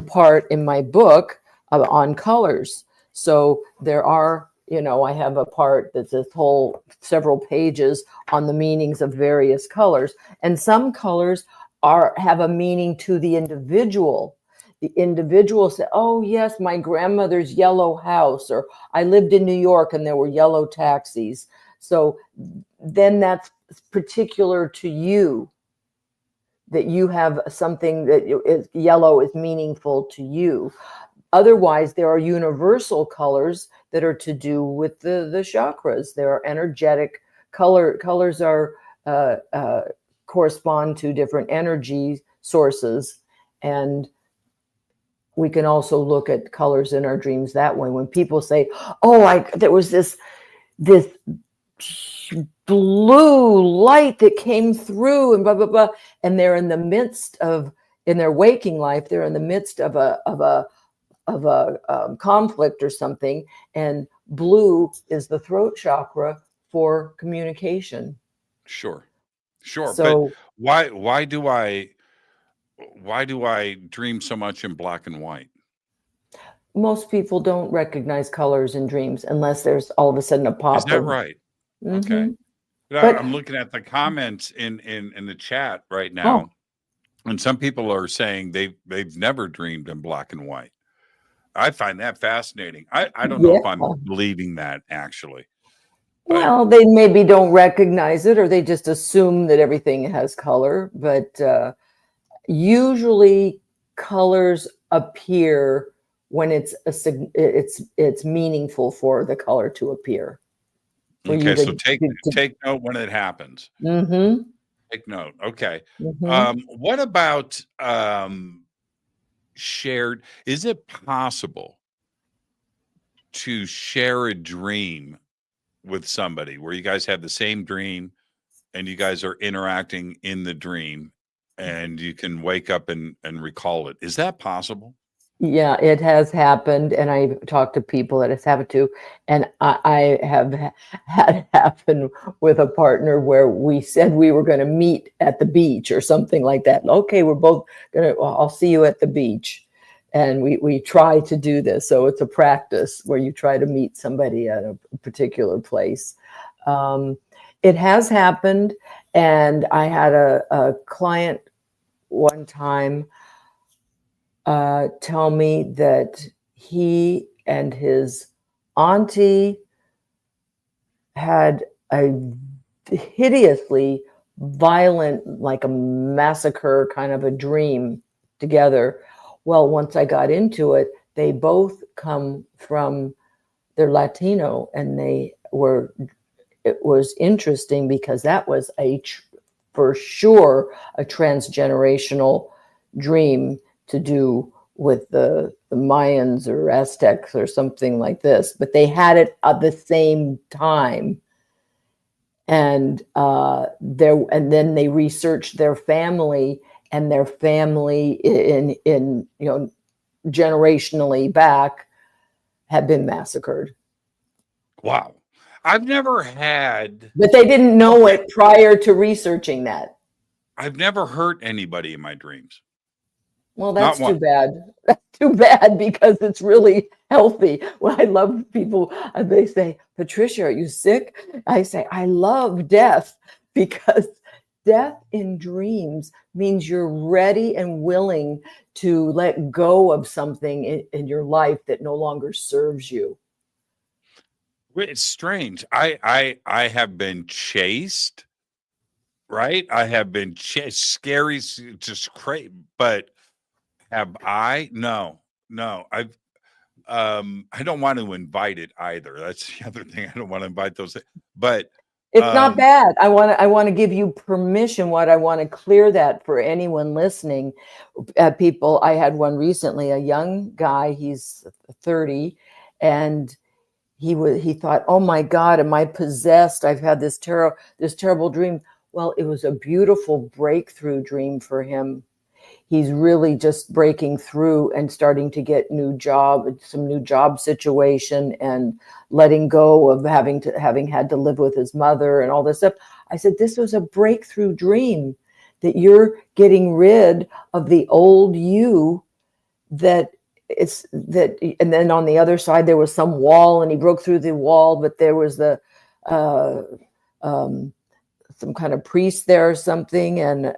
part in my book on colors. So there are, I have a part that's this whole several pages on the meanings of various colors, and some colors have a meaning to the individual. The individual said, "Oh yes, my grandmother's yellow house," or "I lived in New York and there were yellow taxis." So then that's particular to you, that you have something that is yellow is meaningful to you. Otherwise, there are universal colors that are to do with the chakras. There are energetic colors are correspond to different energy sources, and we can also look at colors in our dreams that way. When people say, "Oh, there was this blue light that came through," and blah blah blah, and they're in the midst of, in their waking life, they're in the midst of a conflict or something, and blue is the throat chakra for communication. Sure. But So why do I dream so much in black and white? most people don't recognize colors in dreams unless there's all of a sudden a Is pop that of. right? Okay. Mhm. But I'm looking at the comments in the chat right oh, now, and some people are saying they've never dreamed in black and white. I find that fascinating. I don't know yeah. if I'm believing that actually, but Well, they maybe don't recognize it, or they just assume that everything has color. But usually, colors appear when it's meaningful for the color to appear. For you okay. So to, take note when it happens. mm-hmm, Take note. Okay. mm-hmm. What about shared? Is it possible to share a dream with somebody where you guys have the same dream and you guys are interacting in the dream and you can wake up and recall it? Is that possible? Yeah, it has happened, and I've talked to people that it's happened to, and I have had it happen with a partner where we said we were going to meet at the beach or something like that. Okay, we're both gonna. Well, I'll see you at the beach, and we try to do this. So it's a practice where you try to meet somebody at a particular place. It has happened, and I had a client one time tell me that he and his auntie had a hideously violent, like a massacre kind of a dream together. Well, once I got into it, they both come from, they're Latino, and it was interesting because that was for sure a transgenerational dream to do with the Mayans or Aztecs or something like this, but they had it at the same time. And then they researched their family, and their family in generationally back had been massacred. Wow. I've never had. But they didn't know it prior to researching that. I've never hurt anybody in my dreams. Well, that's Not too one. bad. That's too bad because it's really healthy. Well, I love people, they say, Patricia, are you sick? I say, I love death because death in dreams means you're ready and willing to let go of something in your life that no longer serves you. It's strange. I have been chased, right? I have been chased, scary, just crazy. But have I? No. I don't want to invite it either. That's the other thing. I don't want to invite those. But it's not bad. I want to give you permission. What I want to clear that for anyone listening, people. I had one recently, a young guy. He's 30, and he thought, oh my God, am I possessed? I've had this terrible dream. Well, it was a beautiful breakthrough dream for him. He's really just breaking through and starting to get some new job situation, and letting go of having had to live with his mother and all this stuff. I said, this was a breakthrough dream, that you're getting rid of the old you and then on the other side there was some wall, and he broke through the wall, but there was some kind of priest there or something, and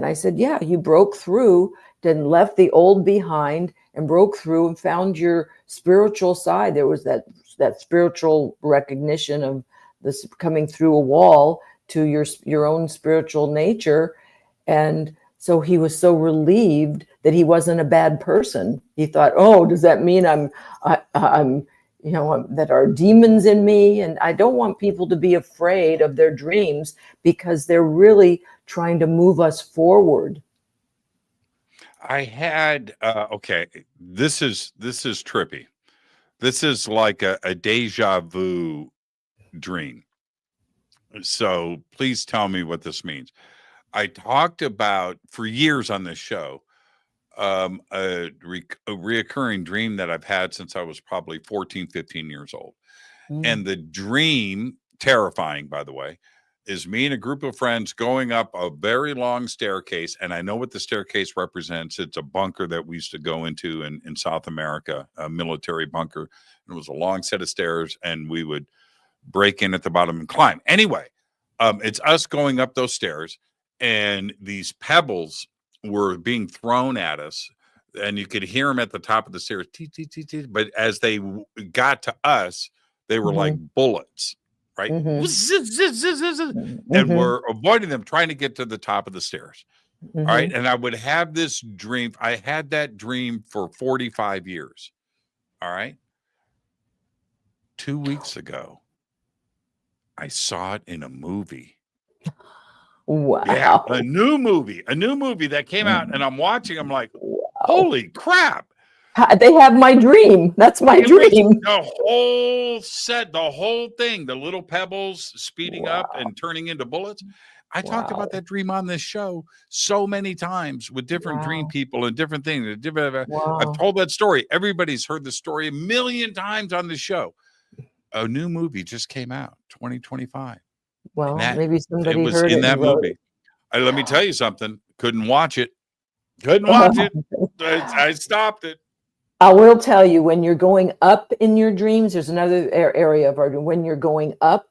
I said, yeah, you broke through, then left the old behind and broke through and found your spiritual side. There was that spiritual recognition of this coming through a wall to your own spiritual nature. And so he was so relieved that he wasn't a bad person. He thought, oh, does that mean I'm that are demons in me? And I don't want people to be afraid of their dreams, because they're really trying to move us forward. I had okay, this is trippy. This is like a deja vu dream. So please tell me what this means. I talked about for years on this show a reoccurring dream that I've had since I was probably 14, 15 years old. And the dream, terrifying, by the way, is me and a group of friends going up a very long staircase. And I know what the staircase represents. It's a bunker that we used to go into in South America, a military bunker. And it was a long set of stairs, and we would break in at the bottom and climb. Anyway, it's us going up those stairs, and these pebbles were being thrown at us, and you could hear them at the top of the stairs. But as they got to us, they were like bullets. Right. And we're avoiding them, trying to get to the top of the stairs. All right. And I would have this dream. I had that dream for 45 years. All right. 2 weeks ago, I saw it in a movie. Wow. Yeah. A new movie that came out, and I'm watching. I'm like, holy crap. They have my dream. That's my dream. The whole set, the whole thing, the little pebbles speeding up and turning into bullets. I talked about that dream on this show so many times with different dream people and different things. I've told that story. Everybody's heard the story a million times on the show. A new movie just came out, 2025. Well, maybe somebody was heard in it that movie. Let me tell you something. Couldn't watch it. I stopped it. I will tell you, when you're going up in your dreams, there's another area of our dream. When you're going up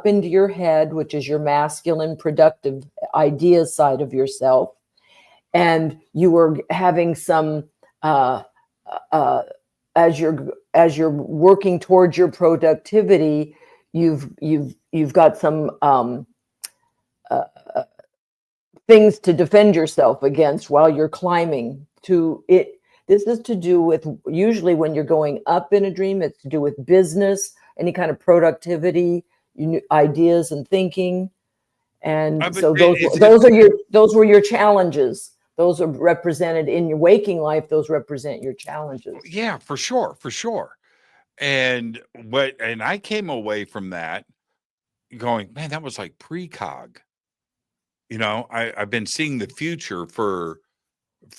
into your head, which is your masculine, productive idea side of yourself. And you were having some, as you're working towards your productivity, you've got some things to defend yourself against while you're climbing to it. This is to do with, usually when you're going up in a dream, it's to do with business, any kind of productivity, ideas and thinking. And so those were your challenges. Those are represented in your waking life. Those represent your challenges. Yeah, for sure. And I came away from that going, man, that was like precog. I've been seeing the future for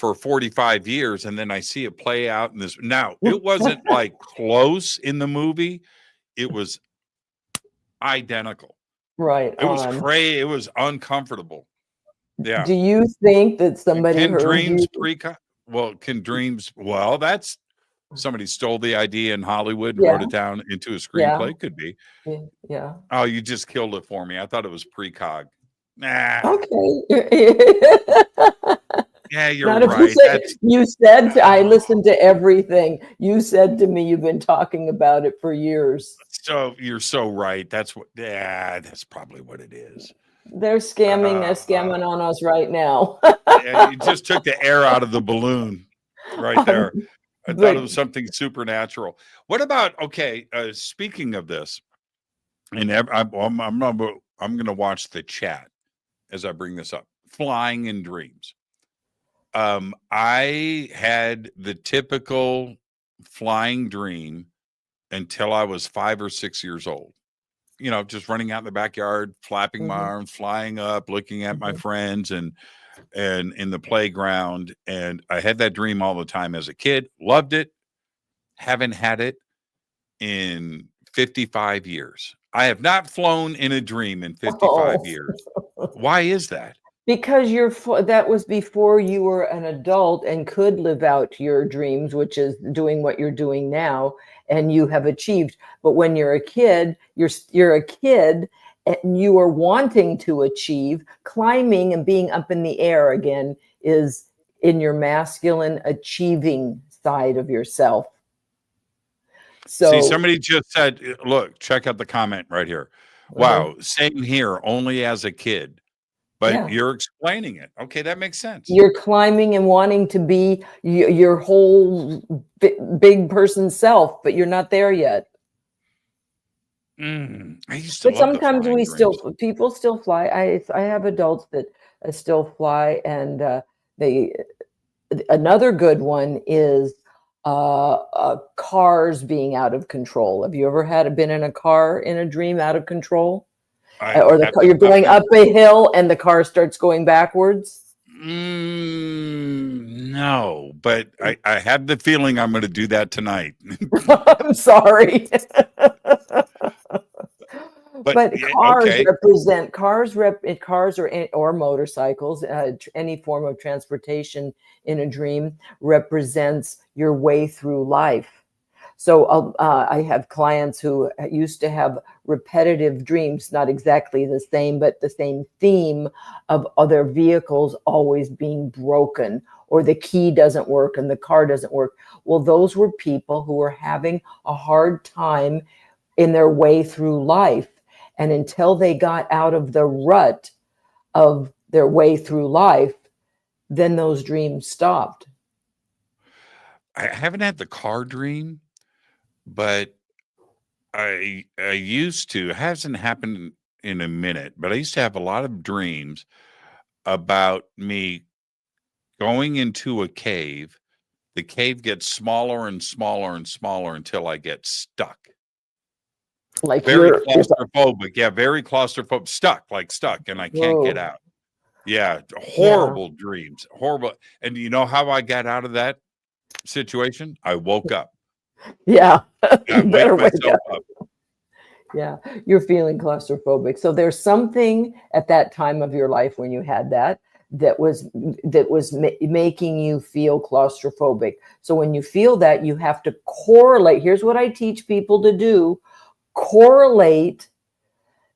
45 years, and then I see it play out in this. Now, it wasn't like close in the movie. It was identical. Right It was on. crazy. It was uncomfortable. Yeah. Do you think that somebody Can heard you? dreams can dreams? Well, that's somebody stole the idea in Hollywood and Yeah, wrote it down into a yeah, screenplay. Could be. yeah. Oh, you just killed it for me. I thought it was precog. Nah. Okay. Yeah, you're Not if right. you said I listened to everything. You said to me you've been talking about it for years. So you're so right. That's probably what it is. They're scamming on us right now. Yeah, you just took the air out of the balloon right there. I thought it was something supernatural. What about, speaking of this, and I'm going to watch the chat as I bring this up. Flying in dreams. I had the typical flying dream until I was 5 or 6 years old. You know, just running out in the backyard, flapping my arms, flying up, looking at my friends and in the playground. And I had that dream all the time as a kid. Loved it. Haven't had it in 55 years. I have not flown in a dream in 55 years. Why is that? Because that was before you were an adult and could live out your dreams, which is doing what you're doing now, and you have achieved. But when you're a kid, you're a kid, and you are wanting to achieve. Climbing and being up in the air again is in your masculine achieving side of yourself. So, see, somebody just said, "Look, check out the comment right here." Wow, same here. Only as a kid. But you're explaining it. Okay, that makes sense. You're climbing and wanting to be your whole big person self, but you're not there yet. I used to But love sometimes people still fly. I have adults that still fly, and another good one is cars being out of control. Have you ever been in a car in a dream out of control? Or you're going up a hill and the car starts going backwards? No, but I have the feeling I'm going to do that tonight. I'm sorry. But cars represent cars or motorcycles, any form of transportation in a dream represents your way through life. So I have clients who used to have repetitive dreams, not exactly the same, but the same theme of other vehicles always being broken, or the key doesn't work and the car doesn't work. Well, those were people who were having a hard time in their way through life. And until they got out of the rut of their way through life, then those dreams stopped. I haven't had the car dream, but I used to. It hasn't happened in a minute, but I used to have a lot of dreams about me going into a cave. The cave gets smaller and smaller and smaller until I get stuck. Like very claustrophobic. Yeah, very claustrophobic. Stuck, and I can't get out. Yeah, horrible dreams. Horrible. And you know how I got out of that situation? I woke up. Yeah. I better wake myself up. Yeah, you're feeling claustrophobic. So there's something at that time of your life when you had that was making you feel claustrophobic. So when you feel that, you have to correlate. Here's what I teach people to do. Correlate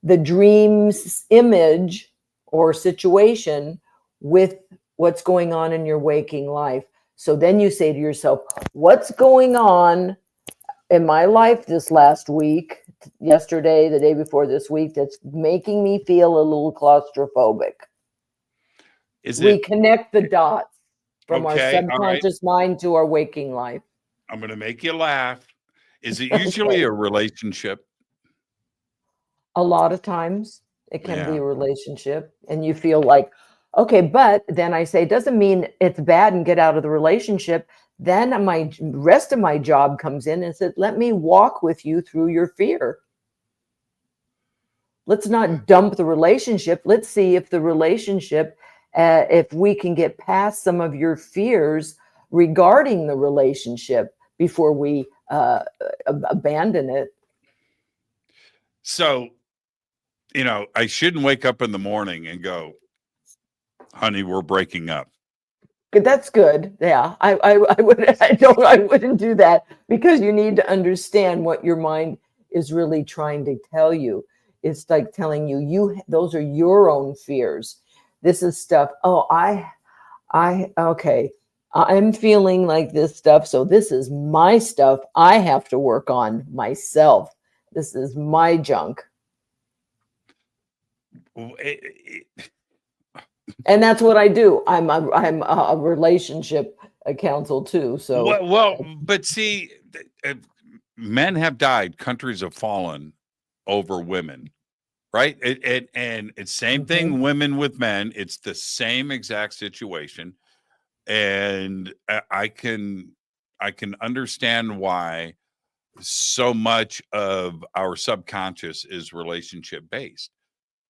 the dream's image or situation with what's going on in your waking life. So then you say to yourself, what's going on in my life this last week, yesterday, the day before this week, that's making me feel a little claustrophobic? We connect the dots from our subconscious mind to our waking life. I'm going to make you laugh. Is it usually a relationship? A lot of times it can be a relationship, and you feel like, okay, but then I say, doesn't mean it's bad and get out of the relationship. Then my rest of my job comes in and says, let me walk with you through your fear. Let's not dump the relationship. Let's see if the relationship, if we can get past some of your fears regarding the relationship before we abandon it. So I shouldn't wake up in the morning and go, honey, we're breaking up. That's good. Yeah, I wouldn't do that, because you need to understand what your mind is really trying to tell you. It's like telling you those are your own fears. This is stuff. Oh, okay. I'm feeling like this stuff, so this is my stuff. I have to work on myself. This is my junk. And that's what I do. I'm a relationship counsel too. So well, but see, men have died, countries have fallen over women, right? And it's same thing, women with men. It's the same exact situation, and I can understand why so much of our subconscious is relationship based,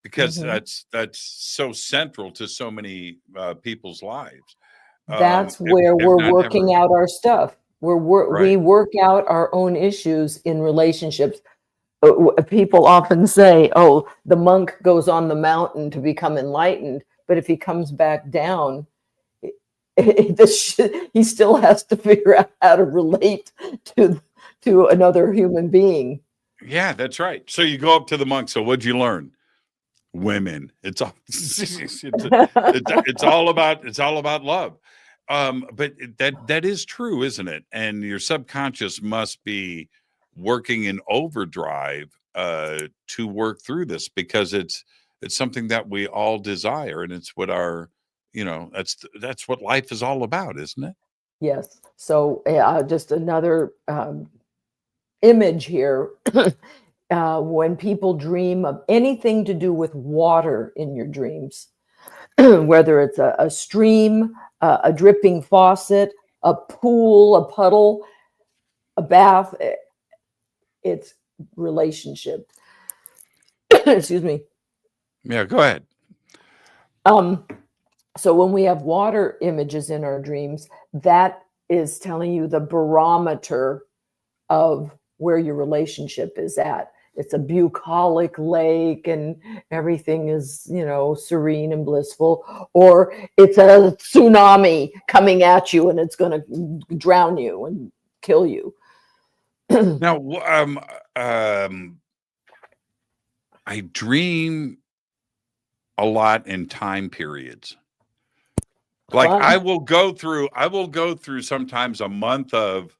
because that's so central to so many people's lives. That's where we're working out our stuff. We work out our own issues in relationships. People often say, "Oh, the monk goes on the mountain to become enlightened," but if he comes back down, he still has to figure out how to relate to another human being. Yeah, that's right. So you go up to the monk. So what'd you learn? Women. It's all it's all about love. But that is true, isn't it? And your subconscious must be working in overdrive to work through this, because it's something that we all desire, and it's what our that's what life is all about, isn't it? Yes. So just another image here. When people dream of anything to do with water in your dreams, whether it's a stream, a dripping faucet, a pool, a puddle, a bath, it's relationship. Excuse me. Yeah, go ahead. So when we have water images in our dreams, that is telling you the barometer of where your relationship is at. It's a bucolic lake and everything is, serene and blissful, or it's a tsunami coming at you and it's going to drown you and kill you. Now, I dream a lot in time periods. Like I will go through sometimes a month of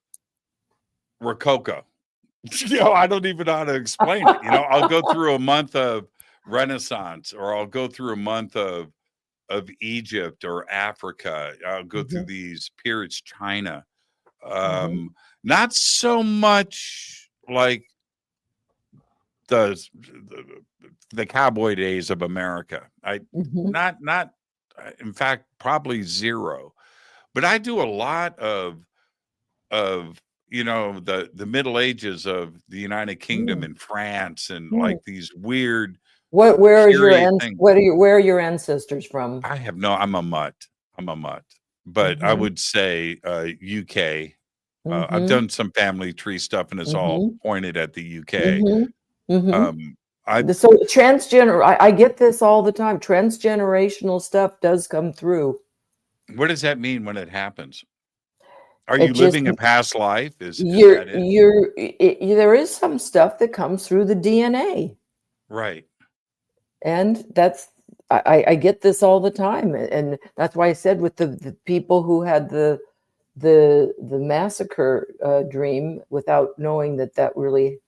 Rococo. I don't even know how to explain it. I'll go through a month of Renaissance, or I'll go through a month of Egypt or Africa. I'll go through these periods, China. Not so much like the cowboy days of America. Not in fact, probably zero. But I do a lot of the Middle Ages of the United Kingdom and France, and like these weird. Where are your ancestors from? I have I'm a mutt. But I would say UK. I've done some family tree stuff, and it's all pointed at the UK. So I get this all the time. Transgenerational stuff does come through. What does that mean when it happens? Are you living a past life? Is that it? There is some stuff that comes through the DNA. Right. And that's, I get this all the time. And that's why I said with the people who had the massacre dream without knowing that really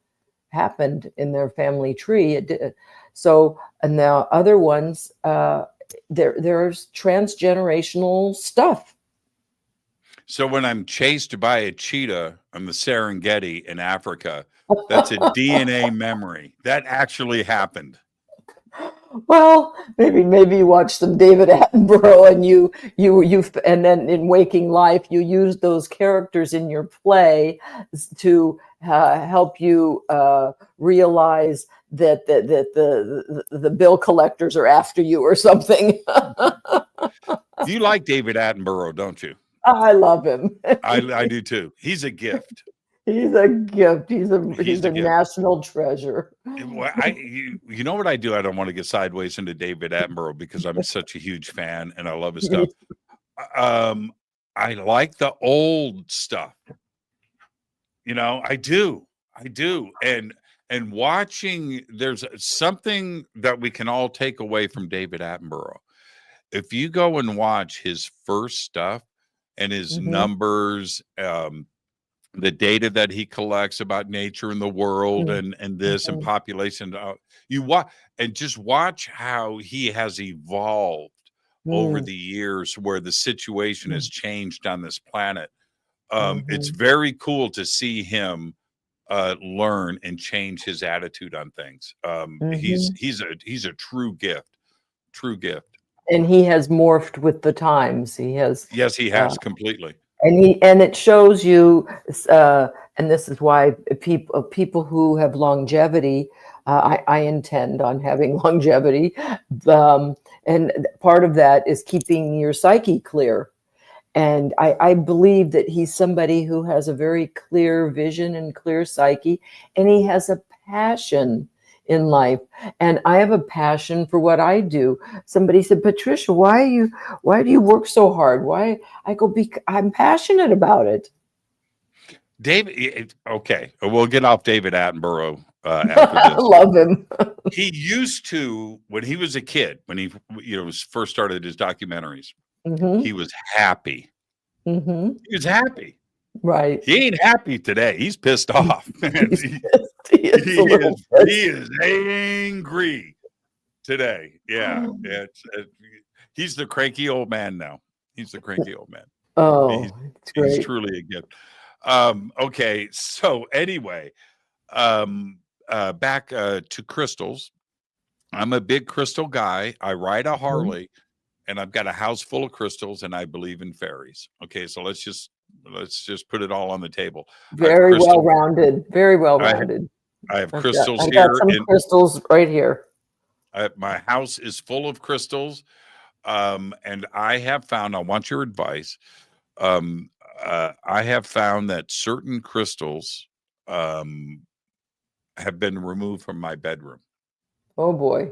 happened in their family tree. It did. So, and now other ones, there's transgenerational stuff. So when I'm chased by a cheetah on the Serengeti in Africa, that's a DNA memory. That actually happened. Well, maybe you watch some David Attenborough, and you and then in waking life you use those characters in your play to help you realize that the bill collectors are after you or something. You like David Attenborough, don't you? I love him. I do too. He's a gift. He's a gift. He's a He's a gift. national treasure. Well, you know what I do? I don't want to get sideways into David Attenborough because I'm such a huge fan and I love his stuff. I like the old stuff. I do. And watching, there's something that we can all take away from David Attenborough. If you go and watch his first stuff and his numbers, the data that he collects about nature and the world and this and population, just watch how he has evolved over the years, where the situation has changed on this planet. It's very cool to see him learn and change his attitude on things. He's a true gift. And he has morphed with the times. He has. Yes, he has completely. And it shows you, and this is why people who have longevity, I intend on having longevity, and part of that is keeping your psyche clear. And I believe that he's somebody who has a very clear vision and clear psyche, and he has a passion in life. And I have a passion for what I do. Somebody said, Patricia, why do you work so hard? Why? I go, I'm passionate about it. David, okay, we'll get off David Attenborough after this. I love him. He used to, when he was a kid, when he first started his documentaries, he was happy. He was happy. Right. He ain't happy today. He's pissed off. He is angry today. Yeah. He's the cranky old man now. He's the cranky old man. Oh, he's truly a gift. Okay. So anyway, back to crystals. I'm a big crystal guy. I ride a Harley and I've got a house full of crystals and I believe in fairies. Okay. So let's just put it all on the table. Very well rounded. Very well rounded. I have crystals I've here. Got some crystals right here. My house is full of crystals. And I have found, I want your advice. I have found that certain crystals have been removed from my bedroom. Oh boy.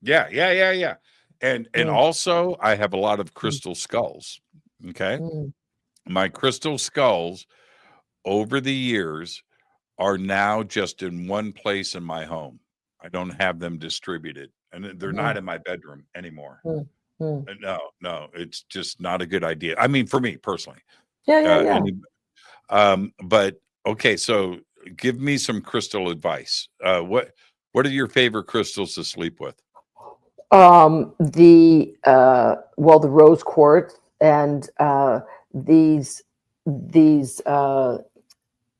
Yeah. And also I have a lot of crystal skulls. Okay. My crystal skulls over the years are now just in one place in my home. I don't have them distributed, and they're not in my bedroom anymore. No, it's just not a good idea. I mean, for me personally. Yeah. But okay, so give me some crystal advice. What are your favorite crystals to sleep with? The rose quartz and these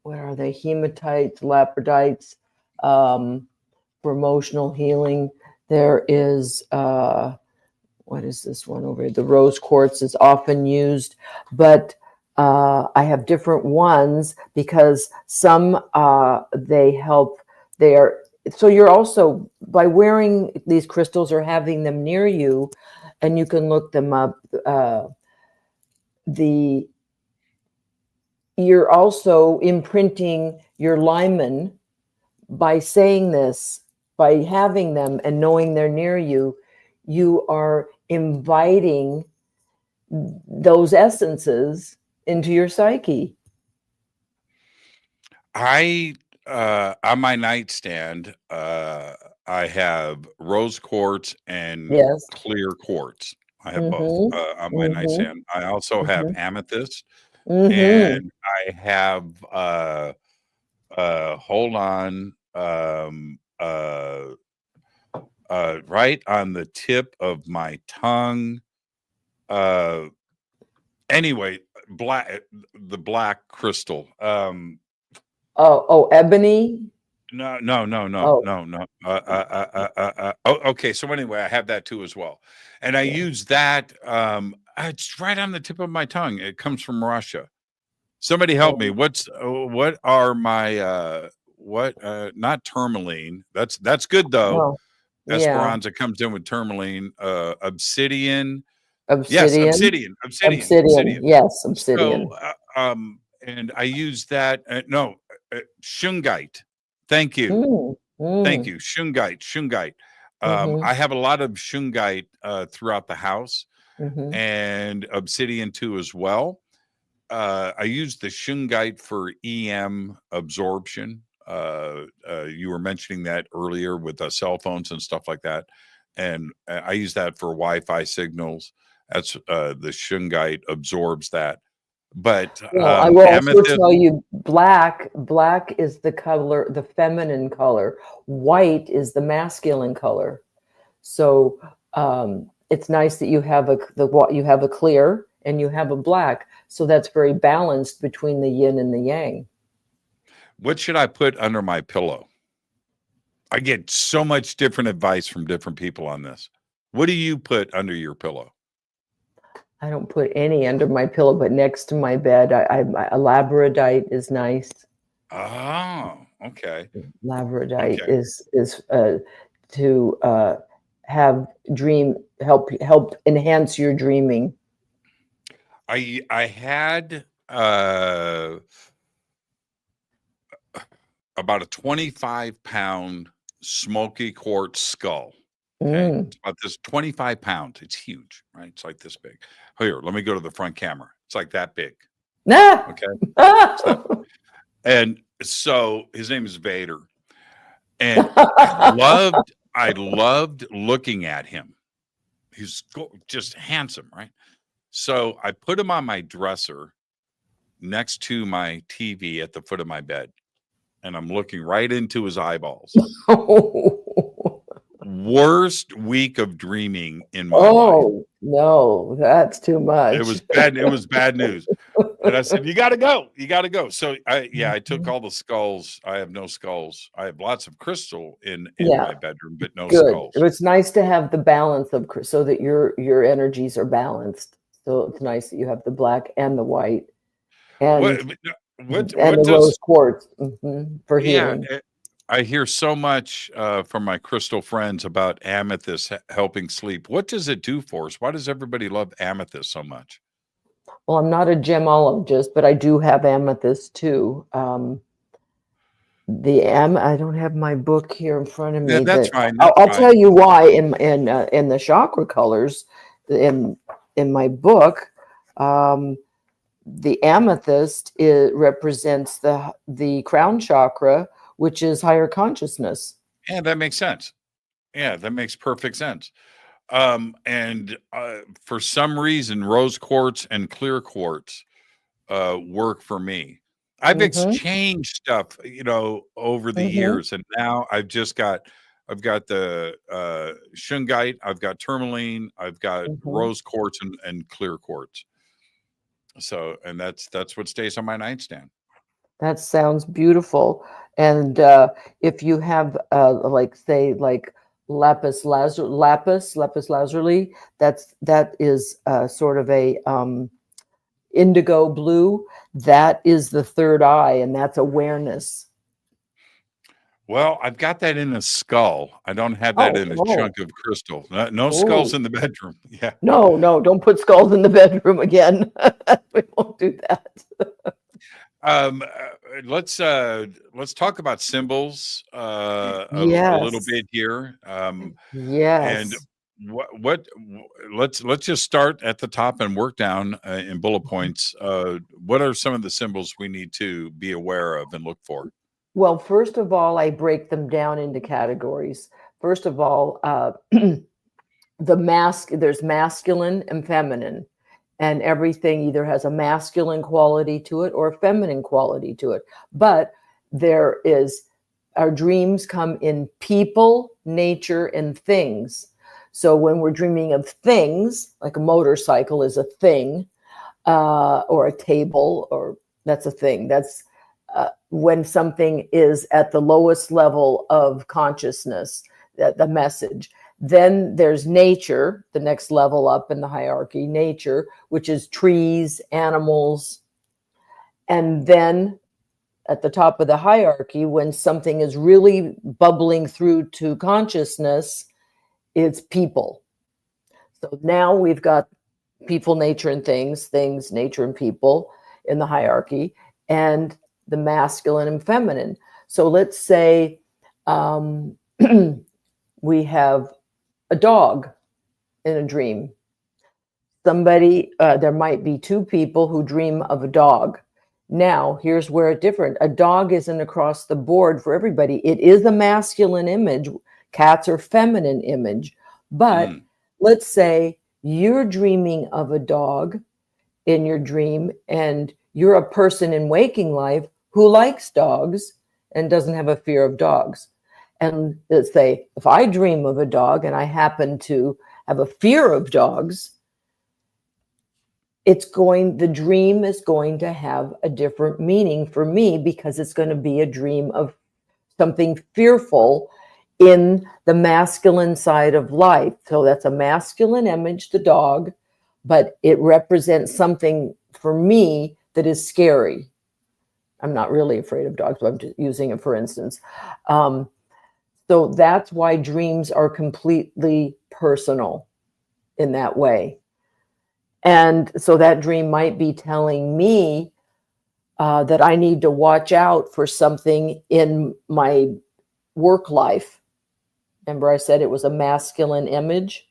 what are they? Hematites, labradites, for emotional healing. There is what is this one over here? The rose quartz is often used, but I have different ones because some they help. So you're also, by wearing these crystals or having them near you, and you can look them up. You're also imprinting your lineman by saying this, by having them and knowing they're near you. You are inviting those essences into your psyche. On my nightstand, I have rose quartz and clear quartz. I have both on my nightstand. I also have amethyst, and I have hold on, right on the tip of my tongue. Anyway, the black crystal. Ebony. No. Okay. So anyway, I have that too as well, and I use that. It's right on the tip of my tongue. It comes from Russia. Somebody help me. What are my not tourmaline? That's good though. Esperanza comes in with tourmaline. Obsidian. Yes, obsidian. Yes, obsidian. So, and I use that. No, Shungite. Thank you. Thank you. Shungite. I have a lot of shungite throughout the house, and obsidian too as well. I use the shungite for EM absorption. You were mentioning that earlier with cell phones and stuff like that, and I use that for Wi-Fi signals. That's the shungite absorbs that. But well, I will also amethyst, tell you, black is the color, the feminine color. White is the masculine color. So it's nice that you have you have a clear and you have a black. So that's very balanced between the yin and the yang. what should I put under my pillow? I get so much different advice from different people on this. What do you put under your pillow? I don't put any under my pillow, but next to my bed, a labradorite is nice. Oh, okay. Labradorite Okay. is to have help enhance your dreaming. I had about a 25-pound smoky quartz skull. Okay, it's about this 25 pounds. It's huge, right? It's like this big. Here, let me go to the front camera. It's like that big. Ah! Okay. And so his name is Vader. And I loved looking at him. He's just handsome, right? So I put him on my dresser next to my TV at the foot of my bed. And I'm looking right into his eyeballs. Worst week of dreaming in my life. Oh no, that's too much. It was bad. It was bad news. And I said, "You got to go. You got to go." So I took all the skulls. I have no skulls. I have lots of crystal in my bedroom, but no skulls. It's nice to have the balance of so that your energies are balanced. So it's nice that you have the black and the white, and the rose quartz for healing. I hear so much from my crystal friends about amethyst helping sleep. What does it do for us? Why does everybody love amethyst so much? Well, I'm not a gemologist, but I do have amethyst too. I don't have my book here in front of me. Yeah, that's fine. I'll tell you why in the chakra colors in my book. The amethyst represents the crown chakra, which is higher consciousness. Yeah, that makes sense. Yeah, that makes perfect sense. And for some reason, rose quartz and clear quartz work for me. I've exchanged stuff, over the years, and now I've got the shungite, I've got tourmaline, I've got rose quartz and clear quartz. So, and that's what stays on my nightstand. That sounds beautiful. And if you have like lapis lazuli, that is sort of a indigo blue. That is the third eye, and that's awareness. Well, I've got that in a skull. I don't have that in a chunk of crystal. No skulls in the bedroom. Yeah. No, don't put skulls in the bedroom again. We won't do that. Let's talk about symbols a little bit here. Yes. And let's just start at the top and work down in bullet points. What are some of the symbols we need to be aware of and look for? Well, first of all, I break them down into categories. First of all, there's masculine and feminine, and everything either has a masculine quality to it or a feminine quality to it. But our dreams come in people, nature, and things. So when we're dreaming of things, like a motorcycle is a thing, or a table, or that's a thing. That's when something is at the lowest level of consciousness, the message. Then there's nature, the next level up in the hierarchy, nature, which is trees, animals. And then at the top of the hierarchy, when something is really bubbling through to consciousness, it's people. So now we've got people, nature, and things, nature, and people in the hierarchy. And the masculine and feminine. So let's say we have a dog in a dream. There might be two people who dream of a dog. Now, here's where it's different. A dog isn't across the board for everybody. It is a masculine image. Cats are feminine image. But let's say you're dreaming of a dog in your dream, and you're a person in waking life who likes dogs and doesn't have a fear of dogs. And let's say if I dream of a dog and I happen to have a fear of dogs, the dream is going to have a different meaning for me, because it's going to be a dream of something fearful in the masculine side of life. So that's a masculine image, the dog, but it represents something for me that is scary. I'm not really afraid of dogs, but I'm just using it for instance. So that's why dreams are completely personal in that way. And so that dream might be telling me that I need to watch out for something in my work life. Remember I said it was a masculine image?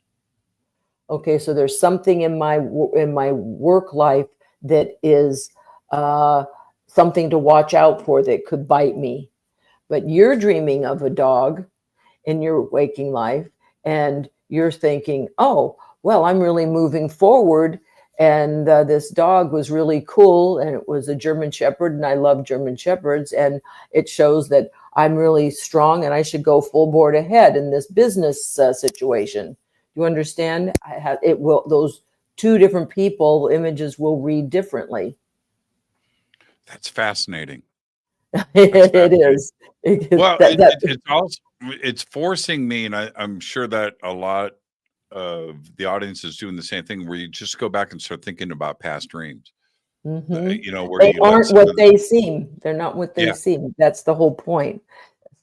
Okay, so there's something in my work life that is something to watch out for that could bite me. But you're dreaming of a dog in your waking life, and you're thinking, oh, well, I'm really moving forward, and this dog was really cool, and it was a German Shepherd, and I love German Shepherds, and it shows that I'm really strong and I should go full board ahead in this business situation. You understand? Those two different people, images will read differently. That's fascinating. It is. Well, it's also, it's forcing me, and I'm sure that a lot of the audience is doing the same thing, where you just go back and start thinking about past dreams. Where they aren't what they seem. They're not what they seem. That's the whole point.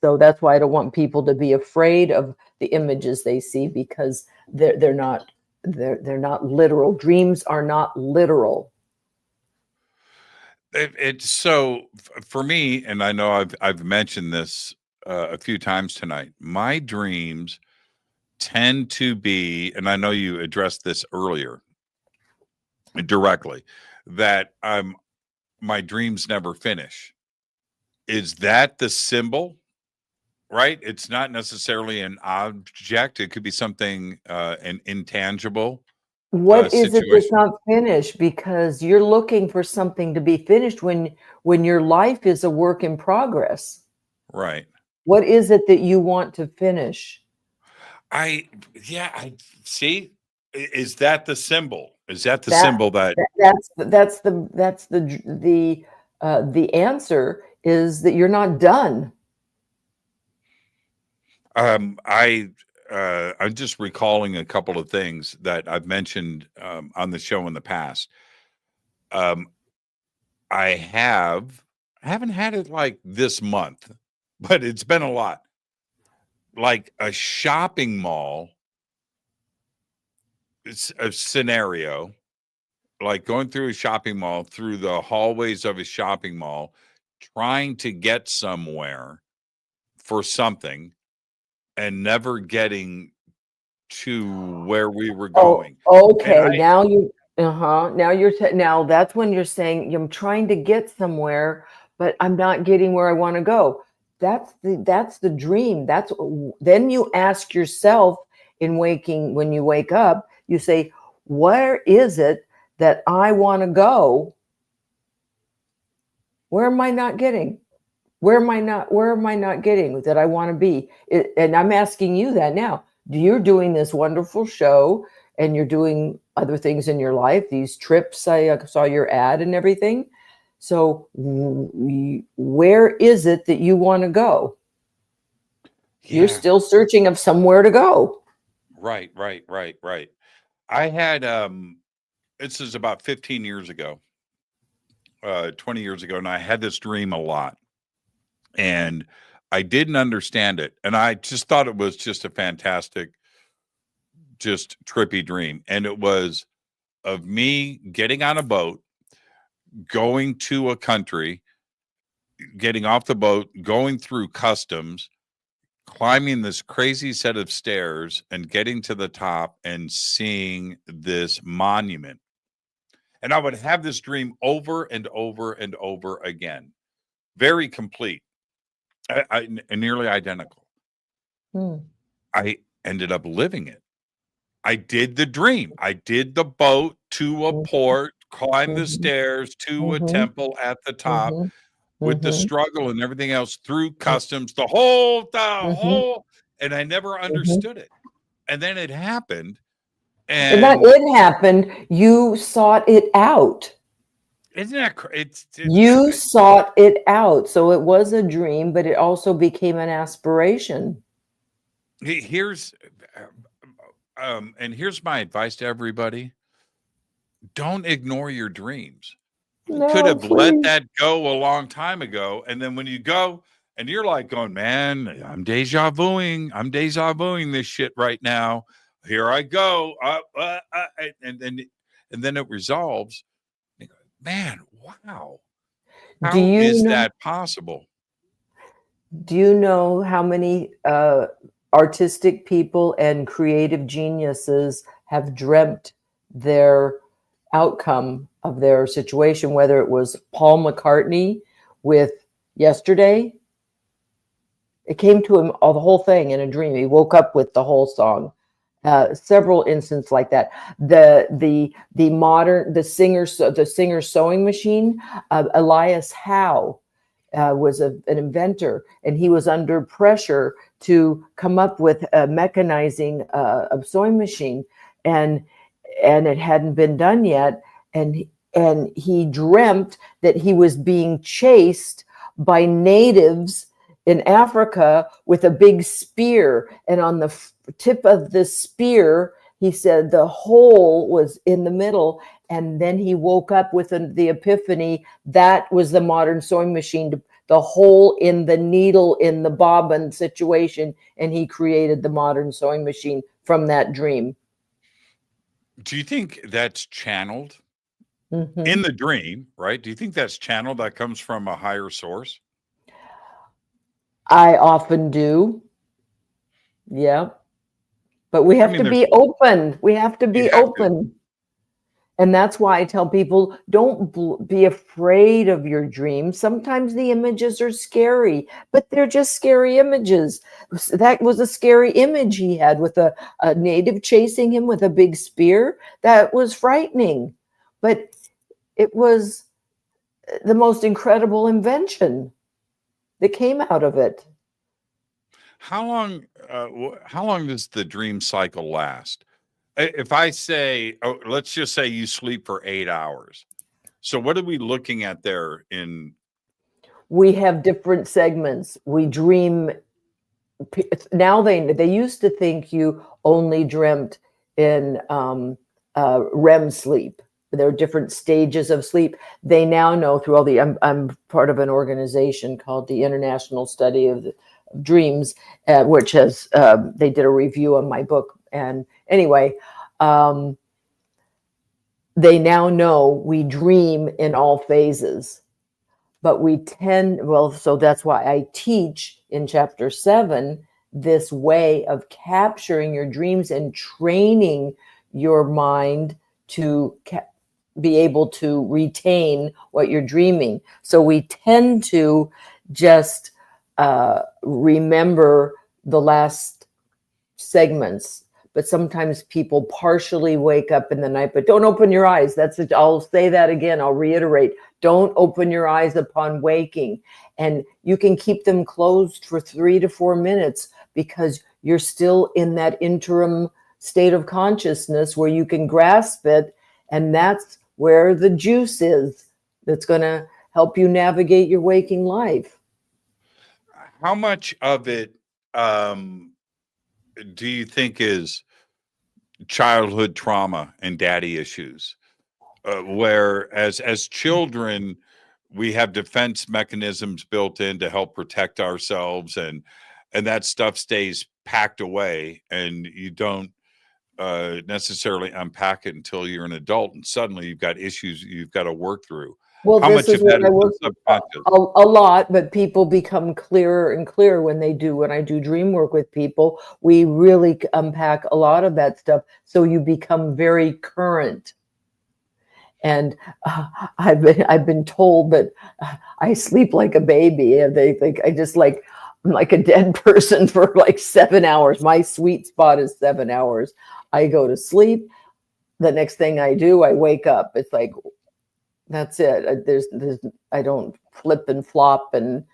So that's why I don't want people to be afraid of the images they see, because they're not literal. Dreams are not literal. It's so for me, and I know I've mentioned this a few times tonight. My dreams tend to be, and I know you addressed this earlier directly, that my dreams never finish. Is that the symbol? Right? It's not necessarily an object. It could be something an intangible. What is it that's not finished? Because you're looking for something to be finished when your life is a work in progress. Right. What is it that you want to finish? I see. Is that the symbol? Is that the symbol that that's the answer is that you're not done. I'm just recalling a couple of things that I've mentioned on the show in the past. I haven't had it like this month, but it's been a lot. Like a shopping mall, it's a scenario, like going through a shopping mall, through the hallways of a shopping mall, trying to get somewhere for something, and never getting to where we were going. Oh, okay. Now that's when you're saying I'm trying to get somewhere, but I'm not getting where I want to go. That's the dream. Then you ask yourself when you wake up, you say, where is it that I want to go? Where am I not getting? Where am I not getting that I want to be? And I'm asking you that now. You're doing this wonderful show, and you're doing other things in your life, these trips, I saw your ad and everything. So where is it that you want to go? Yeah. You're still searching of somewhere to go. Right. I had, this is about 15 years ago, 20 years ago, and I had this dream a lot. And I didn't understand it. And I just thought it was just a fantastic, just trippy dream. And it was of me getting on a boat, going to a country, getting off the boat, going through customs, climbing this crazy set of stairs and getting to the top and seeing this monument. And I would have this dream over and over and over again. Very complete, nearly identical. I ended up living it. I did the dream. I did the boat to a port, climbed the stairs to a temple at the top with the struggle and everything else through customs, the whole, and I never understood it. And then it happened. And that it happened, you sought it out. Isn't that you sought it out. So it was a dream, but it also became an aspiration. Here's my advice to everybody. Don't ignore your dreams. You could have let that go a long time ago. And then when you go and you're like going, man, I'm deja vuing this shit right now. Here I go. And then it resolves. Man, wow. How is that possible? Do you know how many artistic people and creative geniuses have dreamt their outcome of their situation, whether it was Paul McCartney with Yesterday? It came to him, the whole thing in a dream. He woke up with the whole song. Several instances like that. The singer sewing machine. Elias Howe was an inventor, and he was under pressure to come up with a mechanizing a sewing machine, and it hadn't been done yet. And he dreamt that he was being chased by natives in Africa with a big spear, and on the tip of the spear, he said the hole was in the middle. And then he woke up with the epiphany that was the modern sewing machine, the hole in the needle in the bobbin situation, and he created the modern sewing machine from that dream. Do you think that's channeled in the dream, right? Do you think that's channeled, that comes from a higher source? I often do. Yeah. But we have to be open. We have to be open. And that's why I tell people, don't be afraid of your dreams. Sometimes the images are scary, but they're just scary images. That was a scary image he had with a native chasing him with a big spear. That was frightening, but it was the most incredible invention that came out of it. How long does the dream cycle last? If I say, let's just say you sleep for 8 hours. So what are we looking at there We have different segments. We dream. Now they used to think you only dreamt in REM sleep. There are different stages of sleep. They now know through all I'm part of an organization called the International Study of Dreams, which has, they did a review of my book. And anyway, they now know we dream in all phases, but so that's why I teach in chapter 7, this way of capturing your dreams and training your mind to be able to retain what you're dreaming. So we tend to just remember the last segments, but sometimes people partially wake up in the night, but don't open your eyes. I'll say that again. I'll reiterate. Don't open your eyes upon waking. And you can keep them closed for 3 to 4 minutes because you're still in that interim state of consciousness where you can grasp it. And that's where the juice is that's going to help you navigate your waking life. How much of it do you think is childhood trauma and daddy issues? Where as children, we have defense mechanisms built in to help protect ourselves, and that stuff stays packed away, and you don't necessarily unpack it until you're an adult, and suddenly you've got issues you've got to work through. Well, How this much is of that what I is work the subconscious? a lot, but people become clearer and clearer when I do dream work with people. We really unpack a lot of that stuff, so you become very current. And I've been told that I sleep like a baby, and they think I'm like a dead person for like 7 hours. My sweet spot is 7 hours. I go to sleep. The next thing I do, I wake up. It's like that's it. There's I don't flip and flop and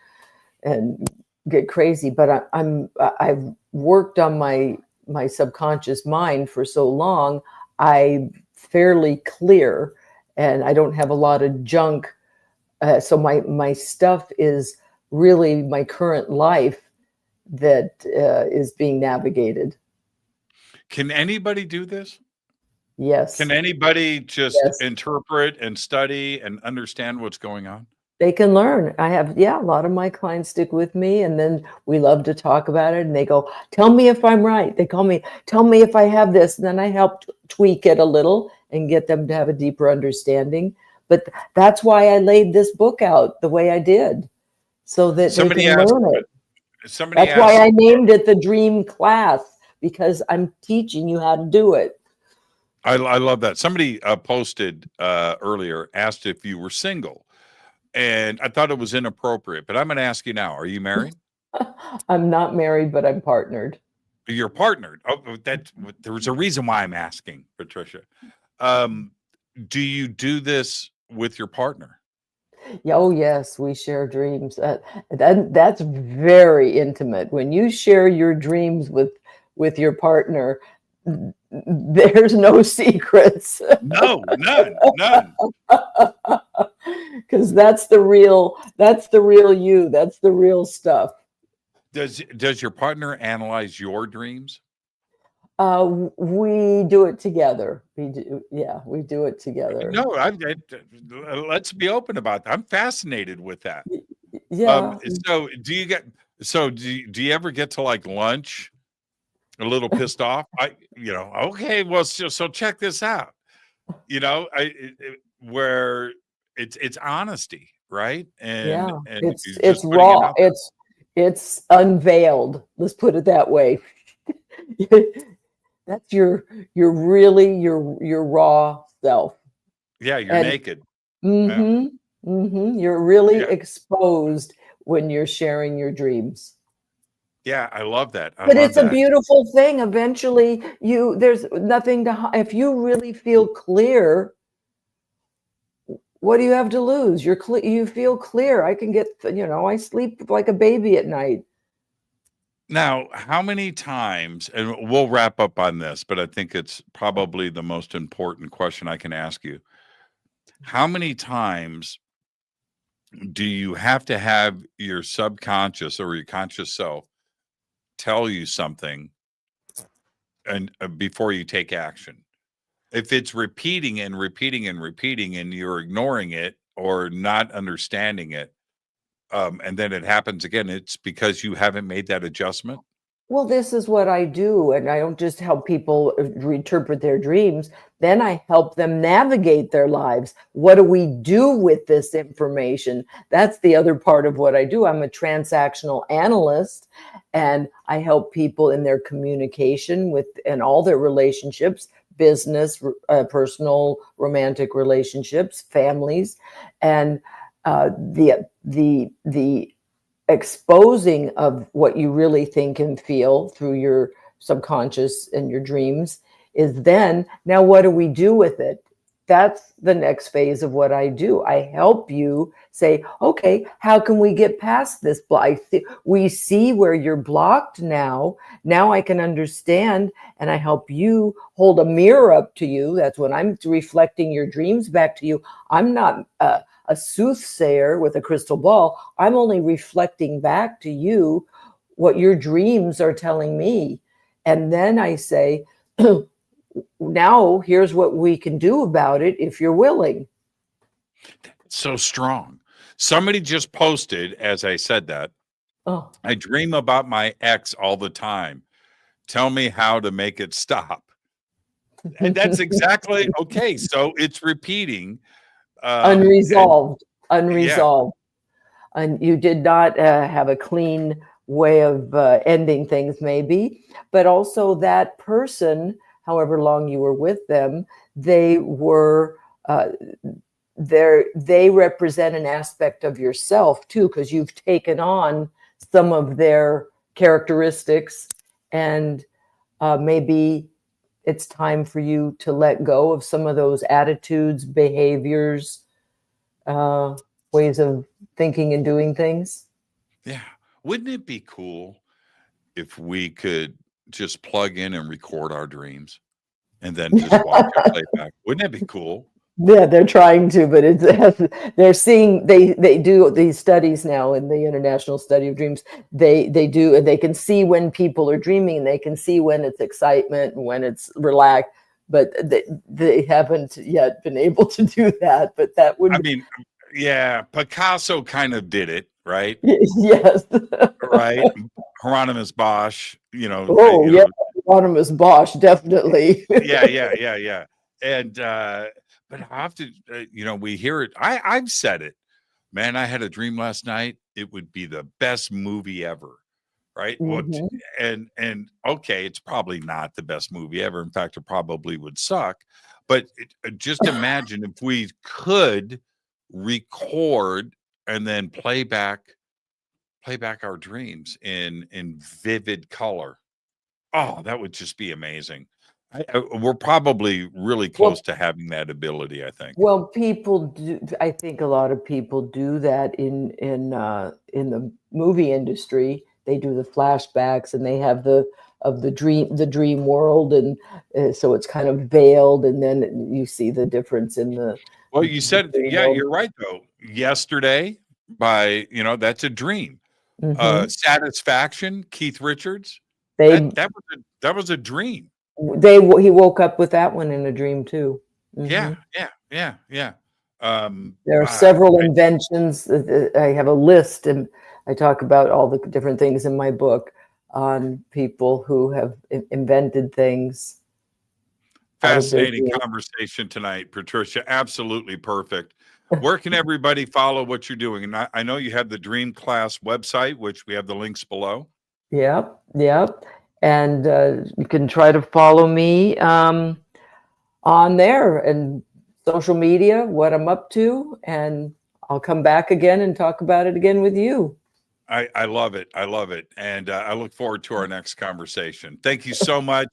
get crazy. But I've worked on my subconscious mind for so long. I'm fairly clear, and I don't have a lot of junk. So my stuff is really my current life that is being navigated. Can anybody do this? Yes, Can anybody just yes. interpret and study and understand what's going on? They can learn. I have, yeah, a lot of my clients stick with me, and then we love to talk about it. And they go, "Tell me if I'm right." They call me, "Tell me if I have this." And then I help tweak it a little and get them to have a deeper understanding. But that's why I laid this book out the way I did, so that they Somebody can asked, learn it. somebody That's why asked, I named it the Dream Class, because I'm teaching you how to do it. I love that. Somebody posted earlier, asked if you were single. And I thought it was inappropriate, but I'm going to ask you now. Are you married? I'm not married, but I'm partnered. You're partnered. Oh, there's a reason why I'm asking, Patricia. Do you do this with your partner? Yeah, oh yes, we share dreams. That's very intimate. When you share your dreams with your partner, there's no secrets. No, none. Because that's the real you. That's the real stuff. Does your partner analyze your dreams? We do it together. We do, yeah, we do it together. No, let's be open about that. I'm fascinated with that. Yeah. So do you ever get to like lunch a little pissed off? Okay, well, so check this out. Where it's honesty, right? And Yeah, you're it's just putting it raw. out there. It's unveiled. Let's put it that way. That's your raw self. Yeah, you're And naked. Yeah. mm-hmm, you're really Yeah. exposed when you're sharing your dreams. Yeah, I love that. I But love it's a that. beautiful thing. Eventually, there's nothing if you really feel clear, what do you have to lose? You feel clear. I can get, I sleep like a baby at night. Now, how many times, and we'll wrap up on this, but I think it's probably the most important question I can ask you. How many times do you have to have your subconscious or your conscious self tell you something and before you take action? If it's repeating and repeating and repeating and you're ignoring it or not understanding it, and then it happens again, it's because you haven't made that adjustment. Well, this is what I do, and I don't just help people reinterpret their dreams. Then I help them navigate their lives. What do we do with this information? That's the other part of what I do. I'm a transactional analyst, and I help people in their communication and all their relationships, business, personal, romantic relationships, families, and the exposing of what you really think and feel through your subconscious and your dreams is then, now what do we do with it? That's the next phase of what I do. I help you say, okay, how can we get past this block? We see where you're blocked now. Now I can understand, and I help you hold a mirror up to you. That's when I'm reflecting your dreams back to you. I'm not a soothsayer with a crystal ball. I'm only reflecting back to you what your dreams are telling me. And then I say, now here's what we can do about it if you're willing. So strong. Somebody just posted, as I said that, Oh, I dream about my ex all the time. Tell me how to make it stop. And that's exactly okay. So it's repeating. Unresolved. Yeah. And you did not have a clean way of ending things, maybe, but also that person, however long you were with them, they were they represent an aspect of yourself too, because you've taken on some of their characteristics, and maybe it's time for you to let go of some of those attitudes, behaviors, ways of thinking and doing things. Yeah. Wouldn't it be cool if we could just plug in and record our dreams and then just watch it play back? Wouldn't that be cool? Yeah, they're trying to, but they're seeing, they do these studies now in the International Study of Dreams. They do, and they can see when people are dreaming, and they can see when it's excitement and when it's relaxed, but they haven't yet been able to do that. But that would, I mean, yeah, Picasso kind of did it, right? yes. Right. Hieronymus Bosch, Oh, yeah, Hieronymus Bosch, definitely. Yeah. And, but often, we hear it. I've said it, man. I had a dream last night. It would be the best movie ever. Right. Mhm. Well, and okay, it's probably not the best movie ever. In fact, it probably would suck. But just imagine if we could record and then play back our dreams in vivid color. Oh, that would just be amazing. We're probably really close to having that ability, I think. Well, people do. I think a lot of people do that in the movie industry. They do the flashbacks, and they have the dream world, and so it's kind of veiled, and then you see the difference in the. Well, you said, yeah, world. you're right though. Yesterday, that's a dream. Mhm. Satisfaction, Keith Richards. They That was a dream. he woke up with that one in a dream too. Mhm. Yeah. There are several inventions. I have a list, and I talk about all the different things in my book on people who have invented things. Fascinating conversation tonight, Patricia. Absolutely perfect. Where can everybody follow what you're doing? And I know you have the Dream Class website, which we have the links below. Yep. And you can try to follow me on there and social media, what I'm up to, and I'll come back again and talk about it again with you. I love it. And I look forward to our next conversation. Thank you so much.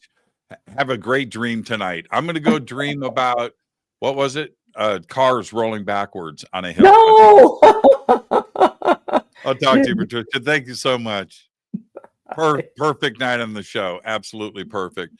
Have a great dream tonight. I'm going to go dream about, what was it? Cars rolling backwards on a hill. No! I'll talk to you, Patricia. Thank you so much. Perfect night on the show. Absolutely perfect.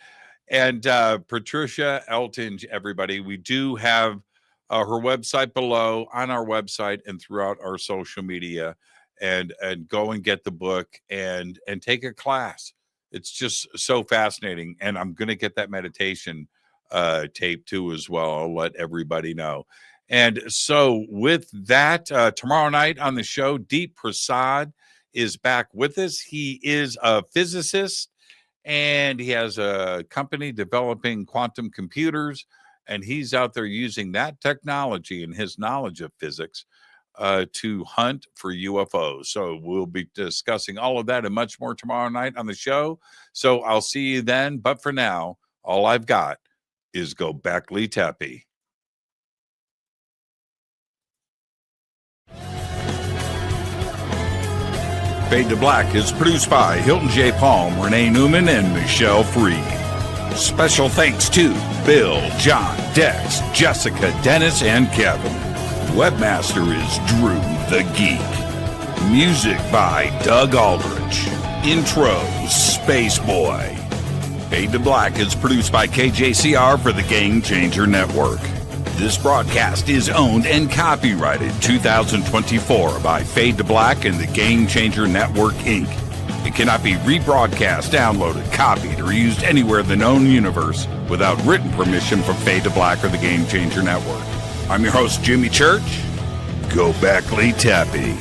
And Patricia Eltinge, everybody, we do have her website below, on our website and throughout our social media, and go and get the book and take a class. It's just so fascinating. And I'm going to get that meditation tape too as well. I'll let everybody know. And so with that, tomorrow night on the show, Deep Prasad is back with us. He is a physicist, and he has a company developing quantum computers, and he's out there using that technology and his knowledge of physics to hunt for UFOs. So we'll be discussing all of that and much more tomorrow night on the show. So I'll see you then. But for now, all I've got is Go Beckley Teppy. Fade to Black is produced by Hilton J. Palm, Renee Newman, and Michelle Freed. Special thanks to Bill, John, Dex, Jessica, Dennis, and Kevin. Webmaster is Drew the Geek. Music by Doug Aldrich. Intro, Space Boy. Fade to Black is produced by KJCR for the Game Changer Network. This broadcast is owned and copyrighted 2024 by Fade to Black and the Game Changer Network, Inc. It cannot be rebroadcast, downloaded, copied, or used anywhere in the known universe without written permission from Fade to Black or the Game Changer Network. I'm your host, Jimmy Church. Go Beckley Teppy.